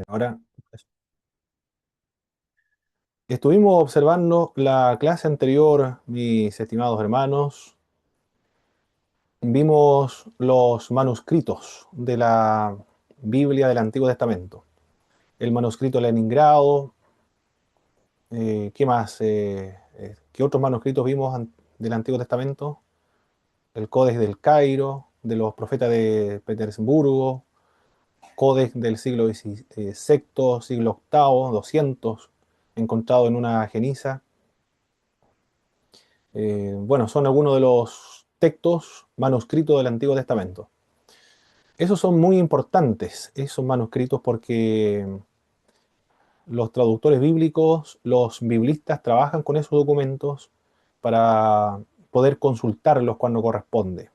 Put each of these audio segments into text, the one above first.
Ahora, estuvimos observando la clase anterior, mis estimados hermanos. Vimos los manuscritos de la Biblia del Antiguo Testamento. El manuscrito de Leningrado, ¿qué más? ¿Qué otros manuscritos vimos del Antiguo Testamento? El Codex del Cairo, de los profetas de Petersburgo, Codex del siglo XVI, siglo octavo, 200, encontrado en una geniza. Bueno, son algunos de los textos manuscritos del Antiguo Testamento. Esos son muy importantes, esos manuscritos, porque los traductores bíblicos, los biblistas trabajan con esos documentos para poder consultarlos cuando corresponde.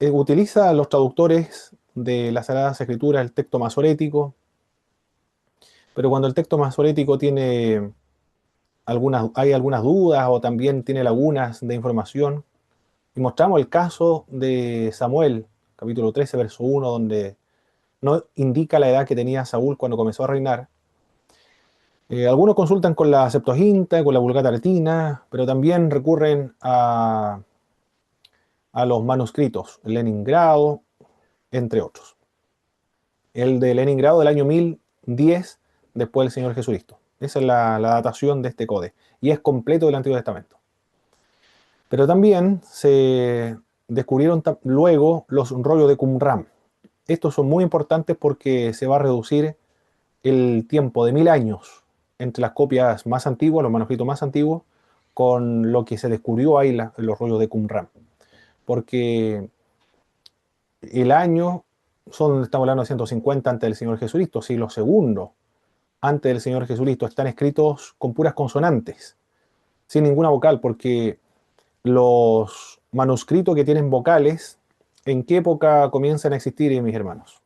Utiliza los traductores de las Sagradas Escrituras el texto masorético, pero cuando el texto masorético tiene hay algunas dudas o también tiene lagunas de información. Y mostramos el caso de Samuel, capítulo 13, verso 1, donde no indica la edad que tenía Saúl cuando comenzó a reinar. Algunos consultan con la Septuaginta, con la Vulgata Latina, pero también recurren a los manuscritos, Leningrado, entre otros. El de Leningrado del año 1010 después del Señor Jesucristo. Esa es la datación de este códice. Y es completo del Antiguo Testamento. Pero también se descubrieron luego los rollos de Qumran. Estos son muy importantes porque se va a reducir el tiempo de 1000 años entre las copias más antiguas, los manuscritos más antiguos, con lo que se descubrió ahí en los rollos de Qumran. Porque el año estamos hablando de 150 antes del Señor Jesucristo, siglo segundo antes del Señor Jesucristo, están escritos con puras consonantes, sin ninguna vocal, porque los manuscritos que tienen vocales, ¿en qué época comienzan a existir, mis hermanos?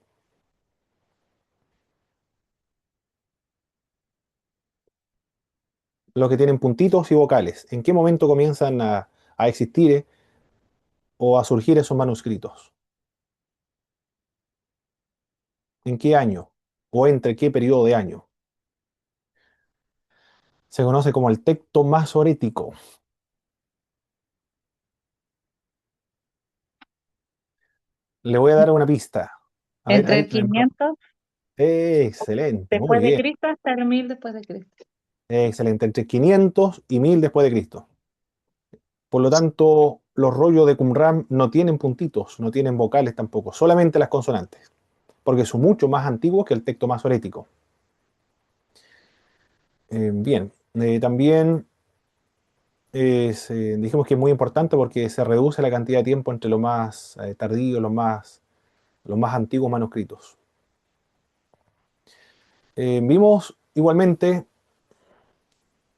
Los que tienen puntitos y vocales, ¿en qué momento comienzan a existir o a surgir esos manuscritos? ¿En qué año? ¿O entre qué periodo de año? Se conoce como el texto masorético. Le voy a dar una pista. A ver, Entre ahí. el 500 Excelente, muy después de bien. Cristo hasta el 1000 después de Cristo. Excelente, entre 500 y 1000 después de Cristo. Por lo tanto, los rollos de Qumran no tienen puntitos, no tienen vocales tampoco, solamente las consonantes, porque son mucho más antiguos que el texto masorético. Bien, también dijimos que es muy importante porque se reduce la cantidad de tiempo entre los más tardíos, los más antiguos manuscritos. Vimos igualmente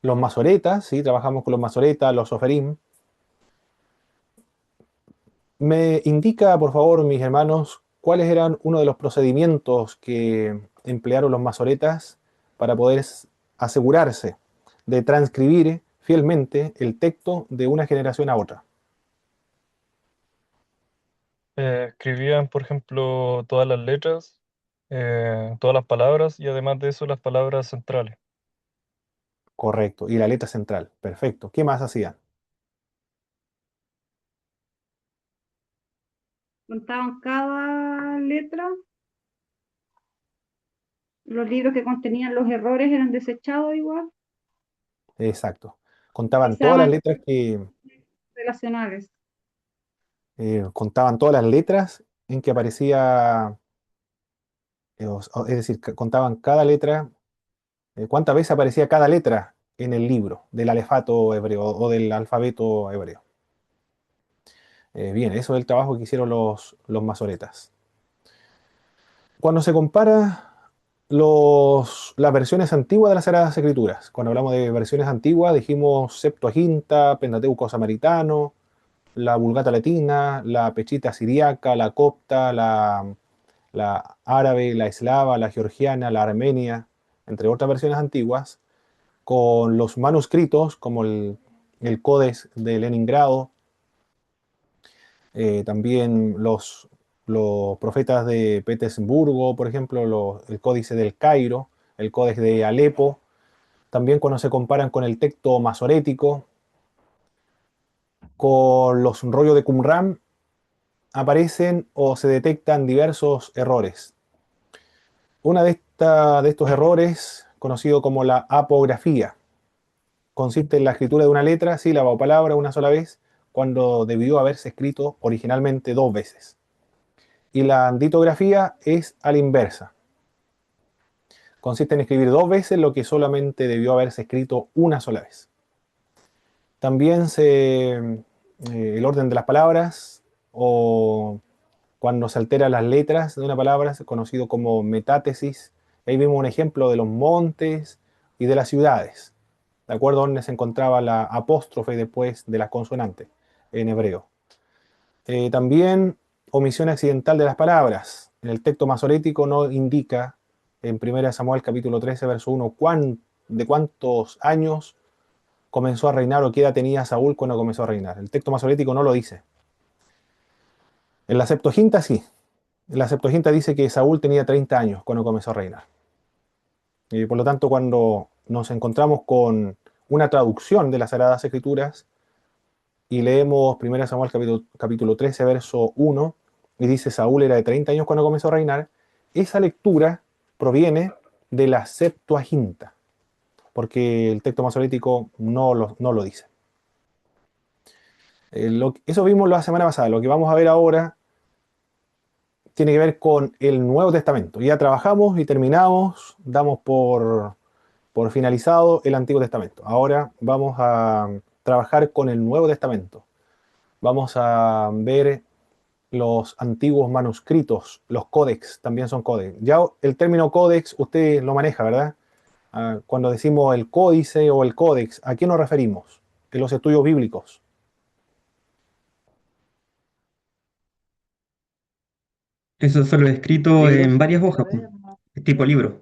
los masoretas, ¿sí? Trabajamos con los masoretas, los soferim. Me indica, por favor, mis hermanos, cuáles eran uno de los procedimientos que emplearon los masoretas para poder asegurarse de transcribir fielmente el texto de una generación a otra. Escribían, por ejemplo, todas las letras, todas las palabras y además de eso las palabras centrales. Correcto. Y la letra central. Perfecto. ¿Qué más hacían? Contaban cada letra, los libros que contenían los errores eran desechados igual, Exacto. y Contaban se todas las daban letras que relacionales. contaban todas las letras en que aparecía, es decir, contaban cada letra, cuántas veces aparecía cada letra en el libro del alefato hebreo o del alfabeto hebreo. Bien, eso es el trabajo que hicieron los masoretas. Cuando se compara las versiones antiguas de las Sagradas Escrituras, cuando hablamos de versiones antiguas, dijimos Septuaginta, Pentateuco Samaritano, la Vulgata Latina, la Pechita Siriaca, la Copta, la árabe, la eslava, la georgiana, la armenia, entre otras versiones antiguas, con los manuscritos como el Codex de Leningrado, también los profetas de Petersburgo, por ejemplo, el Códice del Cairo, el Códice de Alepo, también cuando se comparan con el texto masorético, con los rollos de Qumran, aparecen o se detectan diversos errores. Una de estos errores, conocido como la apografía, consiste en la escritura de una letra, sílaba o palabra una sola vez, cuando debió haberse escrito originalmente dos veces. Y la ditografía es a la inversa. Consiste en escribir dos veces lo que solamente debió haberse escrito una sola vez. También el orden de las palabras o cuando se alteran las letras de una palabra es conocido como metátesis. Ahí vemos un ejemplo de los montes y de las ciudades, de acuerdo a donde se encontraba la apóstrofe después de las consonantes en hebreo. También omisión accidental de las palabras. En el texto masorético no indica en 1 Samuel capítulo 13, verso 1, de cuántos años comenzó a reinar o qué edad tenía Saúl cuando comenzó a reinar. El texto masorético no lo dice. En la Septuaginta sí. En la Septuaginta dice que Saúl tenía 30 años cuando comenzó a reinar. Y por lo tanto, cuando nos encontramos con una traducción de las Sagradas Escrituras y leemos 1 Samuel capítulo 13, verso 1, y dice Saúl era de 30 años cuando comenzó a reinar, esa lectura proviene de la Septuaginta, porque el texto masorético no lo dice. Eso vimos la semana pasada. Lo que vamos a ver ahora tiene que ver con el Nuevo Testamento. Ya trabajamos y terminamos, damos por finalizado el Antiguo Testamento. Ahora vamos a trabajar con el Nuevo Testamento. Vamos a ver los antiguos manuscritos, los códex, también son códex. Ya el término códex usted lo maneja, ¿verdad? Cuando decimos el códice o el códex, ¿a qué nos referimos? En los estudios bíblicos. Eso solo escrito en varias hojas, pues, tipo libro.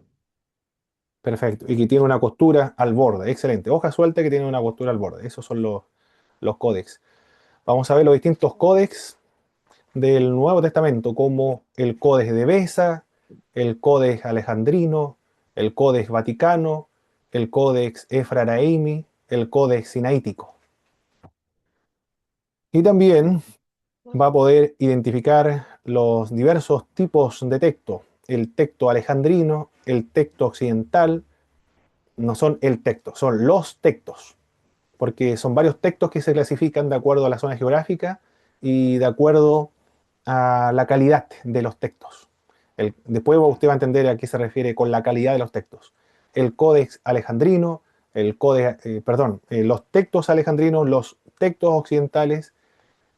Perfecto. Y que tiene una costura al borde. Excelente. Hoja suelta que tiene una costura al borde. Esos son los códex. Vamos a ver los distintos códex del Nuevo Testamento, como el Codex de Beza, el Codex Alejandrino, el Codex Vaticano, el Codex Efraimi, el Codex Sinaítico. Y también va a poder identificar los diversos tipos de texto. El texto alejandrino, el texto occidental, no son el texto, son los textos, porque son varios textos que se clasifican de acuerdo a la zona geográfica y de acuerdo a la calidad de los textos. Después usted va a entender a qué se refiere con la calidad de los textos. El Códex Alejandrino, los textos alejandrinos, los textos occidentales,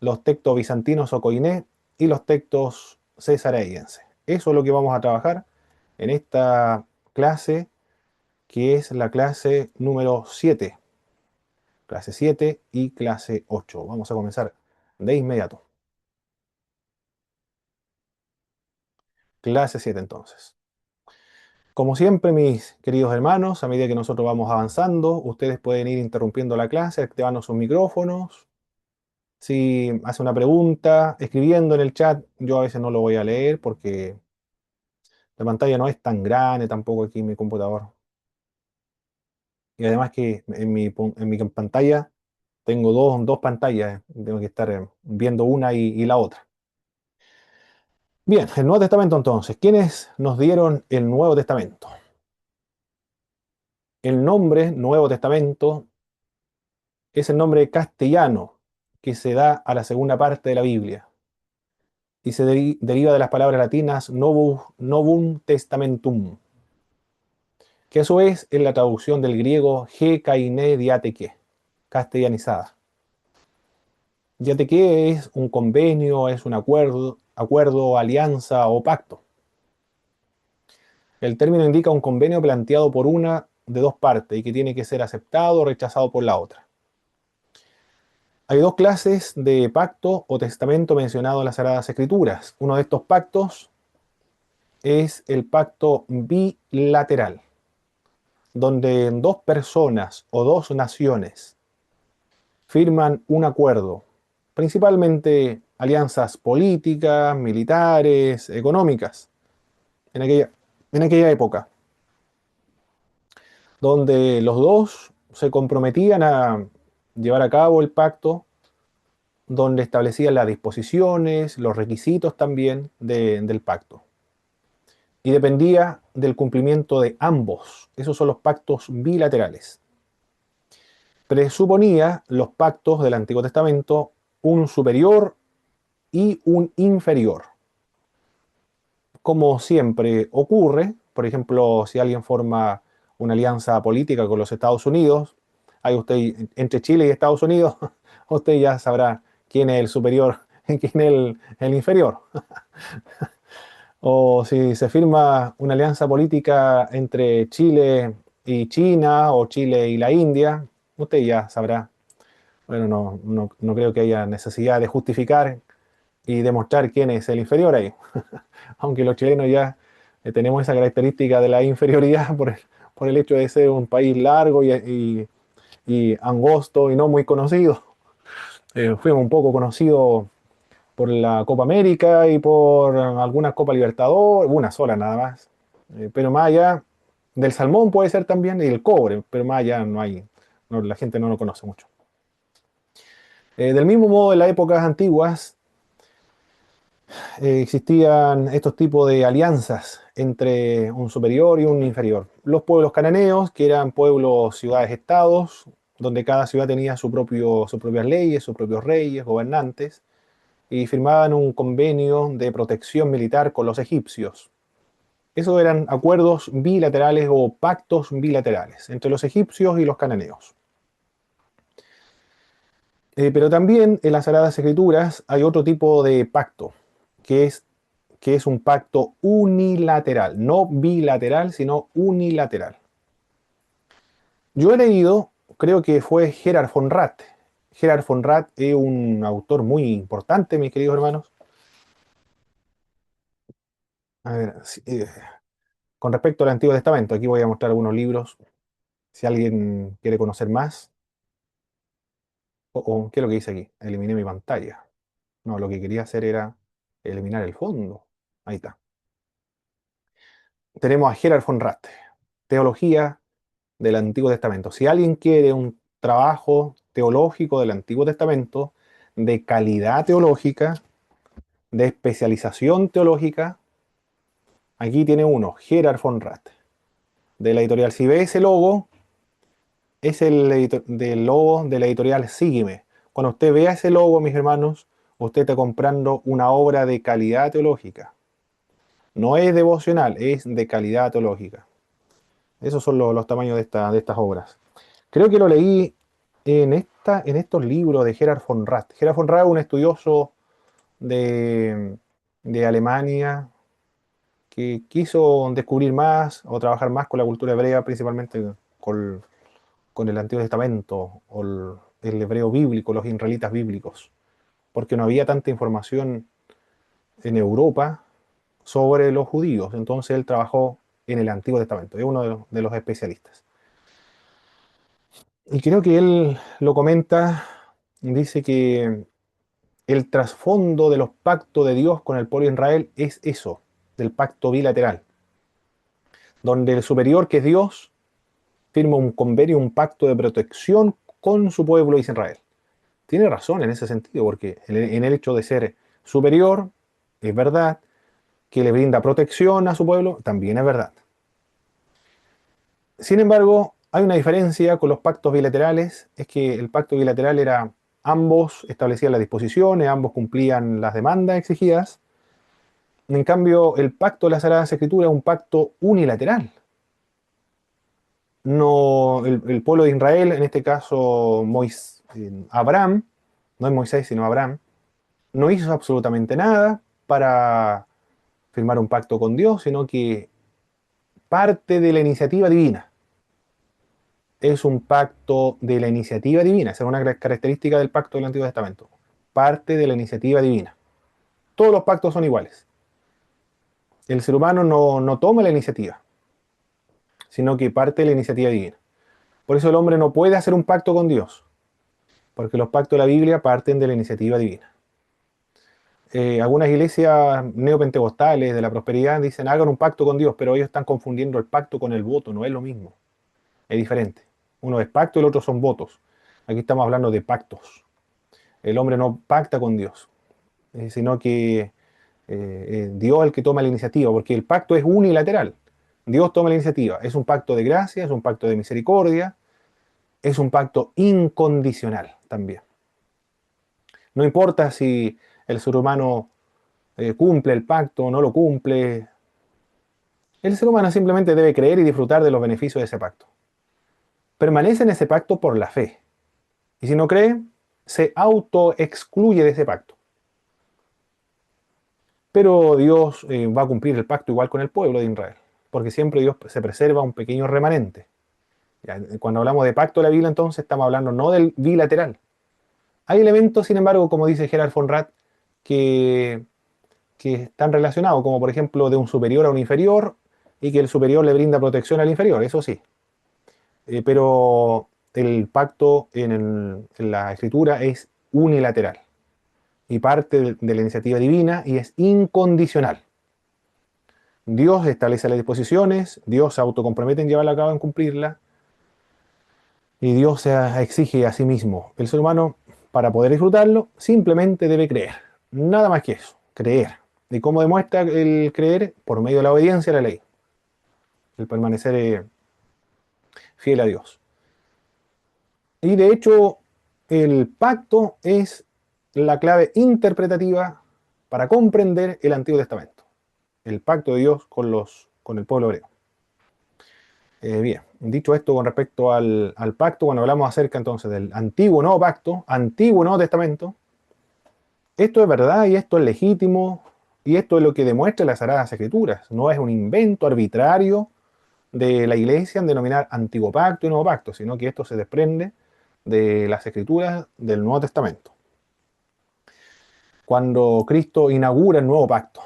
los textos bizantinos o koiné y los textos cesaraienses. Eso es lo que vamos a trabajar en esta clase, que es la clase número 7. Clase 7 y clase 8. Vamos a comenzar de inmediato. Clase 7 entonces. Como siempre, mis queridos hermanos, a medida que nosotros vamos avanzando, ustedes pueden ir interrumpiendo la clase, activando sus micrófonos. Si hace una pregunta, escribiendo en el chat, yo a veces no lo voy a leer porque la pantalla no es tan grande tampoco aquí en mi computador. Y además que en mi pantalla tengo dos pantallas, tengo que estar viendo una y la otra. Bien, el Nuevo Testamento entonces. ¿Quiénes nos dieron el Nuevo Testamento? El nombre Nuevo Testamento es el nombre castellano que se da a la segunda parte de la Biblia y se deriva de las palabras latinas Novum Testamentum, que a su vez es la traducción del griego He Kaine Diateke, castellanizada. Diateke es un convenio, es un acuerdo, alianza o pacto. El término indica un convenio planteado por una de dos partes y que tiene que ser aceptado o rechazado por la otra. Hay dos clases de pacto o testamento mencionado en las Sagradas Escrituras. Uno de estos pactos es el pacto bilateral, donde dos personas o dos naciones firman un acuerdo, principalmente alianzas políticas, militares, económicas, en aquella época, donde los dos se comprometían a llevar a cabo el pacto, donde establecían las disposiciones, los requisitos también del pacto. Y dependía del cumplimiento de ambos. Esos son los pactos bilaterales. Presuponía los pactos del Antiguo Testamento un superior y un inferior. Como siempre ocurre, por ejemplo, si alguien forma una alianza política con los Estados Unidos, hay usted entre Chile y Estados Unidos, usted ya sabrá quién es el superior y quién es el inferior. O si se firma una alianza política entre Chile y China o Chile y la India, usted ya sabrá. Bueno, no creo que haya necesidad de justificar y demostrar quién es el inferior ahí. Aunque los chilenos ya tenemos esa característica de la inferioridad por el hecho de ser un país largo y angosto y no muy conocido. Fuimos un poco conocidos por la Copa América y por algunas Copa Libertadores, una sola nada más. Pero más allá del salmón puede ser también y el cobre, pero más allá no hay, la gente no lo conoce mucho. Del mismo modo, en las épocas antiguas existían estos tipos de alianzas entre un superior y un inferior. Los pueblos cananeos, que eran pueblos, ciudades, estados, donde cada ciudad tenía sus propias leyes, sus propios reyes, gobernantes, y firmaban un convenio de protección militar con los egipcios. Esos eran acuerdos bilaterales o pactos bilaterales entre los egipcios y los cananeos. Pero también en las Sagradas Escrituras hay otro tipo de pacto, que es un pacto unilateral, no bilateral, sino unilateral. Yo he leído, creo que fue Gerhard von Rath. Gerhard von Rath es un autor muy importante, mis queridos hermanos. A ver, con respecto al Antiguo Testamento, aquí voy a mostrar algunos libros, si alguien quiere conocer más. ¿Qué es lo que dice aquí? Eliminé mi pantalla. No, lo que quería hacer era eliminar el fondo. Ahí está. Tenemos a Gerhard von Rath, Teología del Antiguo Testamento. Si alguien quiere un trabajo teológico del Antiguo Testamento, de calidad teológica, de especialización teológica, aquí tiene uno, Gerhard von Rath, de la editorial. Si ve ese logo, es del logo de la editorial Sígueme. Cuando usted vea ese logo, mis hermanos, usted está comprando una obra de calidad teológica. No es devocional, es de calidad teológica. Esos son los tamaños de estas obras. Creo que lo leí en estos libros de Gerhard von Rath. Gerhard von Rath es un estudioso de Alemania que quiso descubrir más o trabajar más con la cultura hebrea, principalmente con el Antiguo Testamento o el hebreo bíblico, los israelitas bíblicos, porque no había tanta información en Europa sobre los judíos. Entonces él trabajó en el Antiguo Testamento, es uno de los especialistas. Y creo que él lo comenta, dice que el trasfondo de los pactos de Dios con el pueblo de Israel es eso, del pacto bilateral, donde el superior, que es Dios, firma un convenio, un pacto de protección con su pueblo Israel. Tiene razón en ese sentido, porque en el hecho de ser superior, es verdad, que le brinda protección a su pueblo, también es verdad. Sin embargo, hay una diferencia con los pactos bilaterales, es que el pacto bilateral era ambos establecían las disposiciones, ambos cumplían las demandas exigidas. En cambio, el pacto de las Sagradas Escrituras es un pacto unilateral. No, el pueblo de Israel, en este caso Abraham, no es Moisés, sino Abraham, no hizo absolutamente nada para firmar un pacto con Dios, sino que parte de la iniciativa divina. Es un pacto de la iniciativa divina. Esa es una característica del pacto del Antiguo Testamento. Parte de la iniciativa divina. Todos los pactos son iguales. El ser humano no toma la iniciativa, sino que parte de la iniciativa divina. Por eso el hombre no puede hacer un pacto con Dios, porque los pactos de la Biblia parten de la iniciativa divina. Algunas iglesias neopentecostales de la prosperidad dicen hagan un pacto con Dios, pero ellos están confundiendo el pacto con el voto, no es lo mismo, es diferente. Uno es pacto y el otro son votos. Aquí estamos hablando de pactos. El hombre no pacta con Dios, sino que Dios es el que toma la iniciativa, porque el pacto es unilateral. Dios toma la iniciativa. Es un pacto de gracia, es un pacto de misericordia, es un pacto incondicional también. No importa si el ser humano cumple el pacto o no lo cumple. El ser humano simplemente debe creer y disfrutar de los beneficios de ese pacto. Permanece en ese pacto por la fe. Y si no cree, se autoexcluye de ese pacto. Pero Dios va a cumplir el pacto igual con el pueblo de Israel, porque siempre Dios se preserva un pequeño remanente. Ya, cuando hablamos de pacto de la Biblia, entonces estamos hablando no del bilateral. Hay elementos, sin embargo, como dice Gerard von Rath, que, que están relacionados, como por ejemplo de un superior a un inferior, y que el superior le brinda protección al inferior, eso sí. Pero el pacto en la escritura es unilateral y parte de la iniciativa divina y es incondicional. Dios establece las disposiciones, Dios se autocompromete en llevarla a cabo, en cumplirla, y Dios se exige a sí mismo. El ser humano, para poder disfrutarlo, simplemente debe creer. Nada más que eso, creer. ¿Y cómo demuestra el creer? Por medio de la obediencia a la ley. El permanecer fiel a Dios. Y de hecho, el pacto es la clave interpretativa para comprender el Antiguo Testamento. El pacto de Dios con el pueblo hebreo. Bien, dicho esto con respecto al pacto, cuando hablamos acerca entonces del antiguo nuevo pacto, antiguo nuevo testamento, esto es verdad y esto es legítimo y esto es lo que demuestra las Sagradas Escrituras. No es un invento arbitrario de la iglesia en denominar antiguo pacto y nuevo pacto, sino que esto se desprende de las Escrituras del Nuevo Testamento. Cuando Cristo inaugura el nuevo pacto,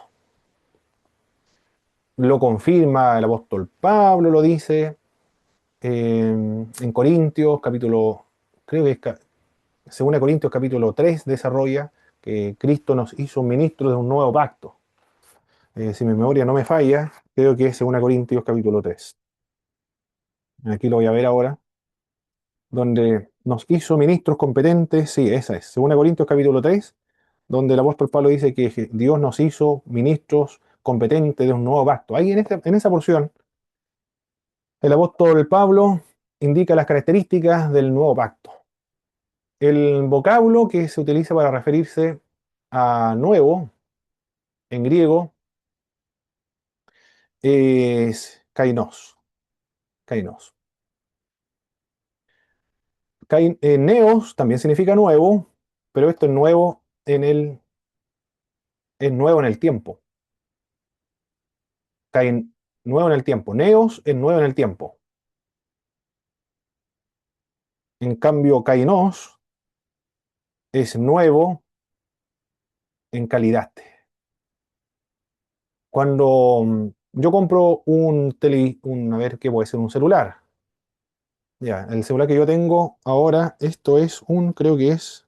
lo confirma el apóstol Pablo, lo dice en Corintios, capítulo, creo que es, según Corintios capítulo 3, desarrolla que Cristo nos hizo ministros de un nuevo pacto. Si mi memoria no me falla, creo que es según Corintios capítulo 3. Aquí lo voy a ver ahora, donde nos hizo ministros competentes, sí, esa es, según Corintios capítulo 3, donde el apóstol Pablo dice que Dios nos hizo ministros competentes de un nuevo pacto. Ahí en esa porción, el apóstol Pablo indica las características del nuevo pacto. El vocablo que se utiliza para referirse a nuevo en griego es kainos. Kainos. Neos también significa nuevo, pero esto es nuevo en el tiempo. Nuevo en el tiempo. Neos es nuevo en el tiempo. En cambio, kainos es nuevo en calidad. Cuando yo compro a ver, ¿qué puede ser? Un celular. Ya, el celular que yo tengo ahora, creo que es,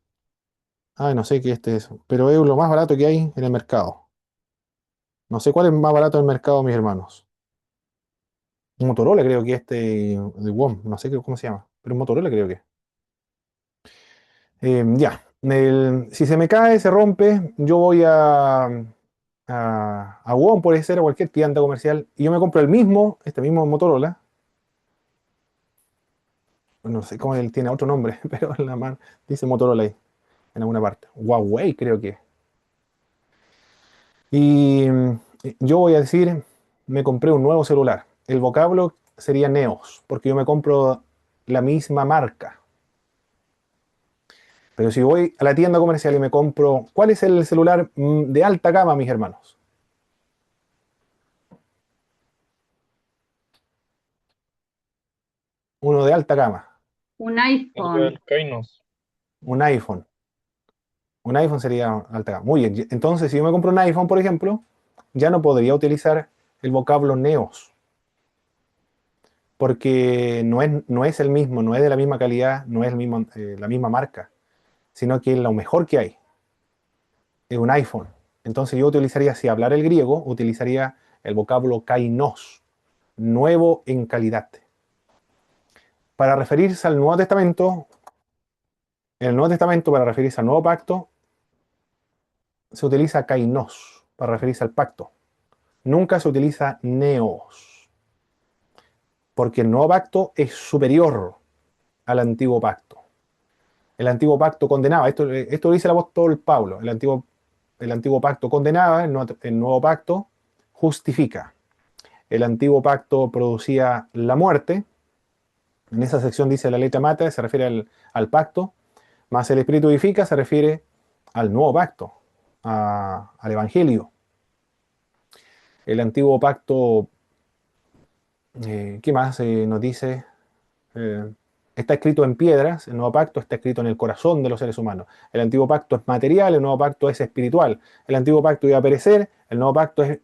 no sé qué este es, pero es lo más barato que hay en el mercado. No sé cuál es más barato en el mercado, mis hermanos. Un Motorola creo que de WOM, no sé cómo se llama, pero un Motorola creo que. Ya, si se me cae, se rompe, yo voy a WOM, puede ser, a cualquier tienda comercial, y yo me compro este mismo Motorola. No sé cómo él tiene otro nombre, pero en la mano dice Motorola ahí, en alguna parte. Huawei creo que. Y yo voy a decir, me compré un nuevo celular. El vocablo sería Neos, porque yo me compro la misma marca. Pero si voy a la tienda comercial y me compro, ¿cuál es el celular de alta gama, mis hermanos? Uno de alta gama, Un Sería iPhone. el Kainos. un iPhone. Un iPhone sería alta gama. Muy bien, entonces si yo me compro un iPhone, por ejemplo, ya no podría utilizar el vocablo Neos, porque no es el mismo, no es de la misma calidad, no es la misma marca, sino que es lo mejor que hay. Es un iPhone. Entonces yo utilizaría, si hablara el griego, utilizaría el vocablo kainos, nuevo en calidad. Para referirse al Nuevo Testamento, en el Nuevo Testamento, para referirse al Nuevo Pacto, se utiliza kainos, para referirse al pacto. Nunca se utiliza neos, porque el Nuevo Pacto es superior al Antiguo Pacto. El Antiguo Pacto condenaba, esto lo dice el apóstol Pablo, el Antiguo Pacto condenaba, el Nuevo Pacto justifica. El Antiguo Pacto producía la muerte. En esa sección dice la letra mata, se refiere al pacto, más el Espíritu vivifica, se refiere al nuevo pacto, al Evangelio. El Antiguo Pacto, ¿qué más nos dice? Eh, Está escrito en piedras, el nuevo pacto está escrito en el corazón de los seres humanos. El antiguo pacto es material, el nuevo pacto es espiritual. El antiguo pacto iba a perecer, el nuevo pacto es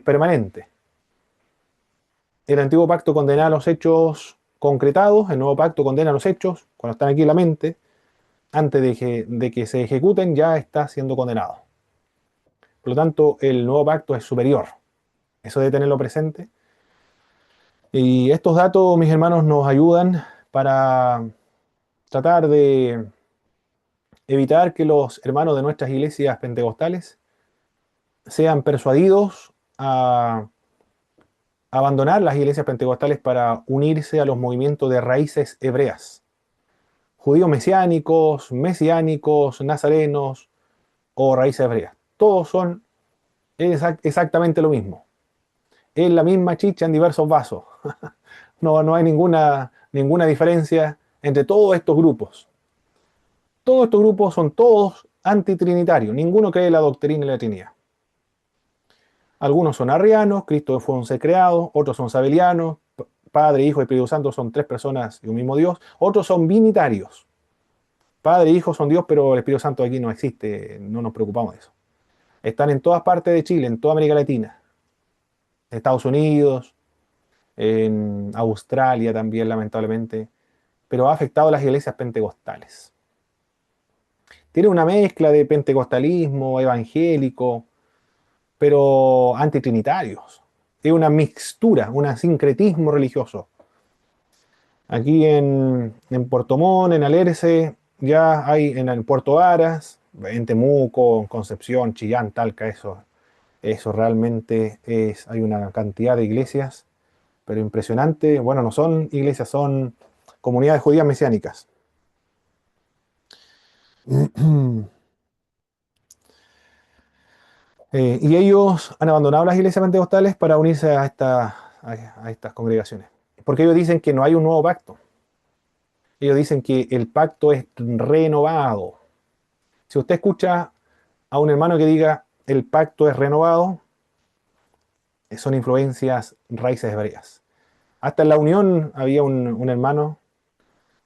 permanente. El antiguo pacto condena los hechos concretados, el nuevo pacto condena los hechos cuando están aquí en la mente, antes de que se ejecuten ya está siendo condenado. Por lo tanto, el nuevo pacto es superior. Eso de tenerlo presente. Y estos datos, mis hermanos, nos ayudan para tratar de evitar que los hermanos de nuestras iglesias pentecostales sean persuadidos a abandonar las iglesias pentecostales para unirse a los movimientos de raíces hebreas. Judíos mesiánicos, nazarenos o raíces hebreas. Todos son exactamente lo mismo. Es la misma chicha en diversos vasos. No hay ninguna diferencia entre todos estos grupos. Todos estos grupos son todos antitrinitarios. Ninguno cree en la doctrina de la Trinidad. Algunos son arrianos, Cristo fue un ser creado, otros son sabelianos, Padre, Hijo y Espíritu Santo son tres personas y un mismo Dios. Otros son binitarios. Padre e Hijo son Dios, pero el Espíritu Santo aquí no existe, no nos preocupamos de eso. Están en todas partes de Chile, en toda América Latina, en Estados Unidos, en Australia también, lamentablemente, pero ha afectado a las iglesias pentecostales. Tiene una mezcla de pentecostalismo, evangélico, pero antitrinitarios. Es una mixtura, un sincretismo religioso. Aquí en Puerto Montt, en Alerce, ya hay en Puerto Varas, en Temuco, en Concepción, Chillán, Talca, eso realmente es, hay una cantidad de iglesias, pero impresionante. Bueno, no son iglesias, son comunidades judías mesiánicas. Y ellos han abandonado las iglesias pentecostales para unirse a estas congregaciones. Porque ellos dicen que no hay un nuevo pacto. Ellos dicen que el pacto es renovado. Si usted escucha a un hermano que diga el pacto es renovado, son influencias raíces hebreas. Hasta en la Unión había un hermano,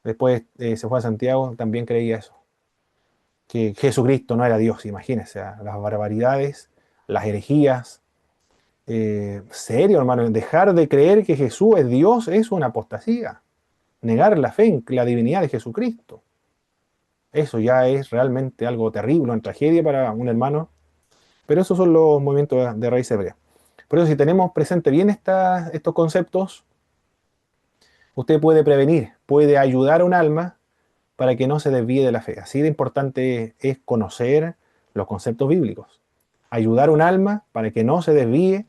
después se fue a Santiago, también creía eso. Que Jesucristo no era Dios, imagínense, las barbaridades, las herejías. Serio, hermano, dejar de creer que Jesús es Dios es una apostasía. Negar la fe en la divinidad de Jesucristo. Eso ya es realmente algo terrible, una tragedia para un hermano. Pero esos son los movimientos de raíz hebrea. Por eso, si tenemos presente bien estos conceptos, usted puede prevenir, puede ayudar a un alma para que no se desvíe de la fe. Así de importante es conocer los conceptos bíblicos. Ayudar a un alma para que no se desvíe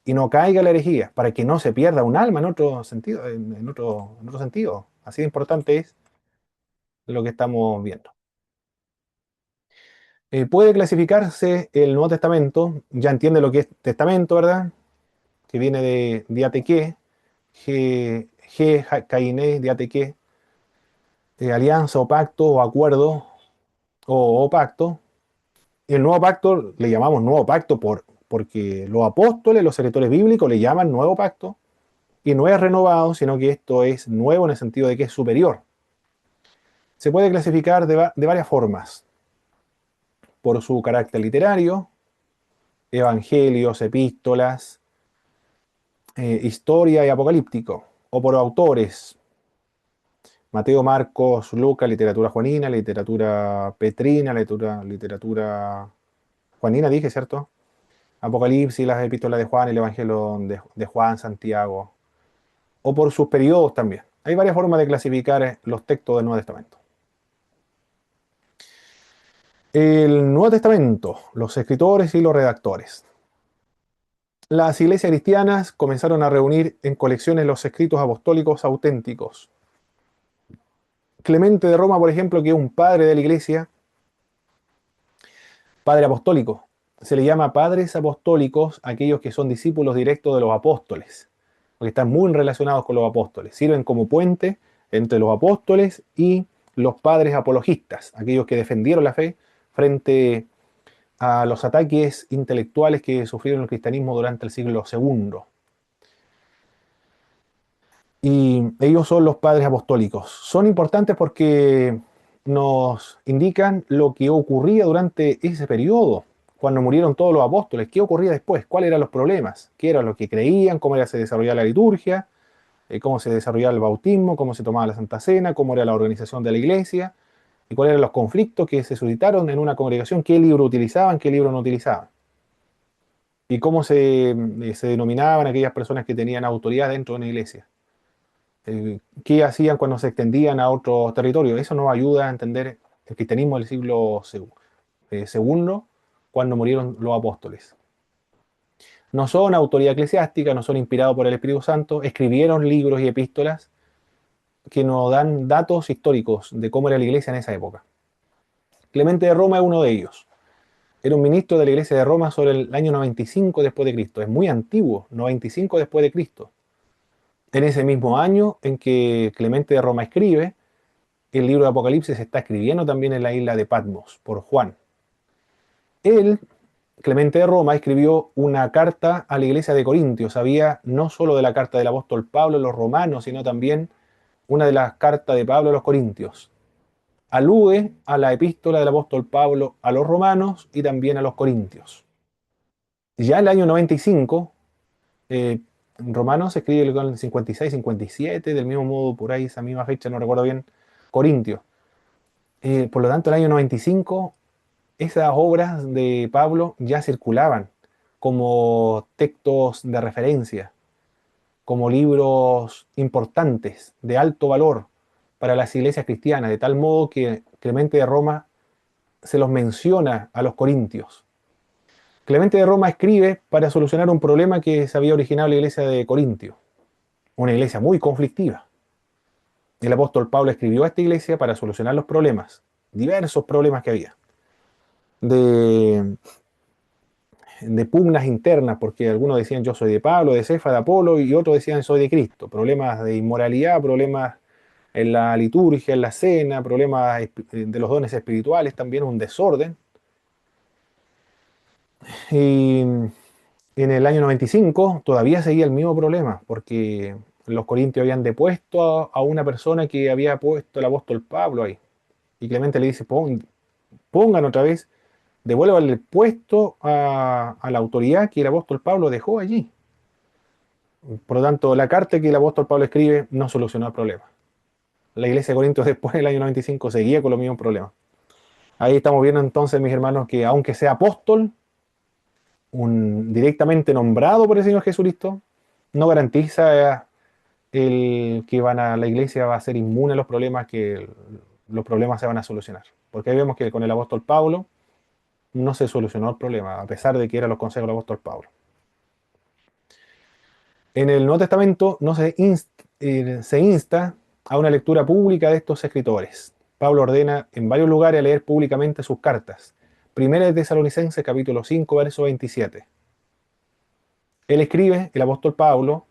y no caiga en la herejía, para que no se pierda un alma en otro sentido, en otro sentido. Así de importante es lo que estamos viendo. Puede clasificarse el Nuevo Testamento, ya entiende lo que es testamento, ¿verdad? Que viene de diateque, kainé, diateque, alianza o pacto o acuerdo o pacto. Y el nuevo pacto le llamamos nuevo pacto porque los apóstoles, los escritores bíblicos le llaman nuevo pacto y no es renovado, sino que esto es nuevo en el sentido de que es superior. Se puede clasificar de varias formas. Por su carácter literario, evangelios, epístolas, historia y apocalíptico, o por autores, Mateo, Marcos, Lucas, literatura juanina, literatura petrina, literatura Juanina dije, ¿cierto? Apocalipsis, las epístolas de Juan, el Evangelio de Juan, Santiago, o por sus periodos también. Hay varias formas de clasificar los textos del Nuevo Testamento. El Nuevo Testamento, los escritores y los redactores. Las iglesias cristianas comenzaron a reunir en colecciones los escritos apostólicos auténticos. Clemente de Roma, por ejemplo, que es un padre de la iglesia, padre apostólico. Se le llama padres apostólicos a aquellos que son discípulos directos de los apóstoles, porque están muy relacionados con los apóstoles. Sirven como puente entre los apóstoles y los padres apologistas, aquellos que defendieron la fe frente a los ataques intelectuales que sufrieron el cristianismo durante el siglo II. Y ellos son los padres apostólicos. Son importantes porque nos indican lo que ocurría durante ese periodo, cuando murieron todos los apóstoles. ¿Qué ocurría después? ¿Cuáles eran los problemas? ¿Qué era lo que creían? ¿Cómo se desarrollaba la liturgia? ¿Cómo se desarrollaba el bautismo? ¿Cómo se tomaba la Santa Cena? ¿Cómo era la organización de la iglesia? ¿Y cuáles eran los conflictos que se suscitaron en una congregación? ¿Qué libro utilizaban? ¿Qué libro no utilizaban? ¿Y cómo se denominaban aquellas personas que tenían autoridad dentro de una iglesia? ¿Qué hacían cuando se extendían a otros territorios? Eso nos ayuda a entender el cristianismo del siglo II, cuando murieron los apóstoles. No son autoridad eclesiástica, no son inspirados por el Espíritu Santo, escribieron libros y epístolas que nos dan datos históricos de cómo era la iglesia en esa época. Clemente de Roma es uno de ellos. Era un ministro de la iglesia de Roma sobre el año 95 después de Cristo. Es muy antiguo, 95 después de Cristo. En ese mismo año en que Clemente de Roma escribe, el libro de Apocalipsis se está escribiendo también en la isla de Patmos, por Juan. Él, Clemente de Roma, escribió una carta a la iglesia de Corintios. Había no solo de la carta del apóstol Pablo a los romanos, sino también una de las cartas de Pablo a los Corintios. Alude a la epístola del apóstol Pablo a los romanos y también a los corintios. Ya en el año 95, Romanos se escribe con el 56, 57, del mismo modo por ahí, esa misma fecha, no recuerdo bien, Corintios. Por lo tanto, el año 95, esas obras de Pablo ya circulaban como textos de referencia, como libros importantes, de alto valor para las iglesias cristianas, de tal modo que Clemente de Roma se los menciona a los corintios. Clemente de Roma escribe para solucionar un problema que se había originado en la iglesia de Corintio, una iglesia muy conflictiva. El apóstol Pablo escribió a esta iglesia para solucionar los problemas, diversos problemas que había, de pugnas internas, porque algunos decían yo soy de Pablo, de Cefa, de Apolo, y otros decían soy de Cristo, problemas de inmoralidad, problemas en la liturgia, en la cena, problemas de los dones espirituales, también un desorden. Y en el año 95 todavía seguía el mismo problema, porque los corintios habían depuesto a una persona que había puesto el apóstol Pablo ahí. Y Clemente le dice, pongan otra vez, devuelvan el puesto a la autoridad que el apóstol Pablo dejó allí. Por lo tanto, la carta que el apóstol Pablo escribe no solucionó el problema. La iglesia de Corintios después del año 95 seguía con los mismos problemas. Ahí estamos viendo entonces, mis hermanos, que aunque sea apóstol, directamente nombrado por el Señor Jesucristo, no garantiza el que la iglesia va a ser inmune a los problemas, que los problemas se van a solucionar. Porque ahí vemos que con el apóstol Pablo no se solucionó el problema, a pesar de que eran los consejos del apóstol Pablo. En el Nuevo Testamento no se insta a una lectura pública de estos escritores. Pablo ordena en varios lugares leer públicamente sus cartas. Primera de Tesalonicenses, capítulo 5, verso 27. Él escribe, el apóstol Pablo,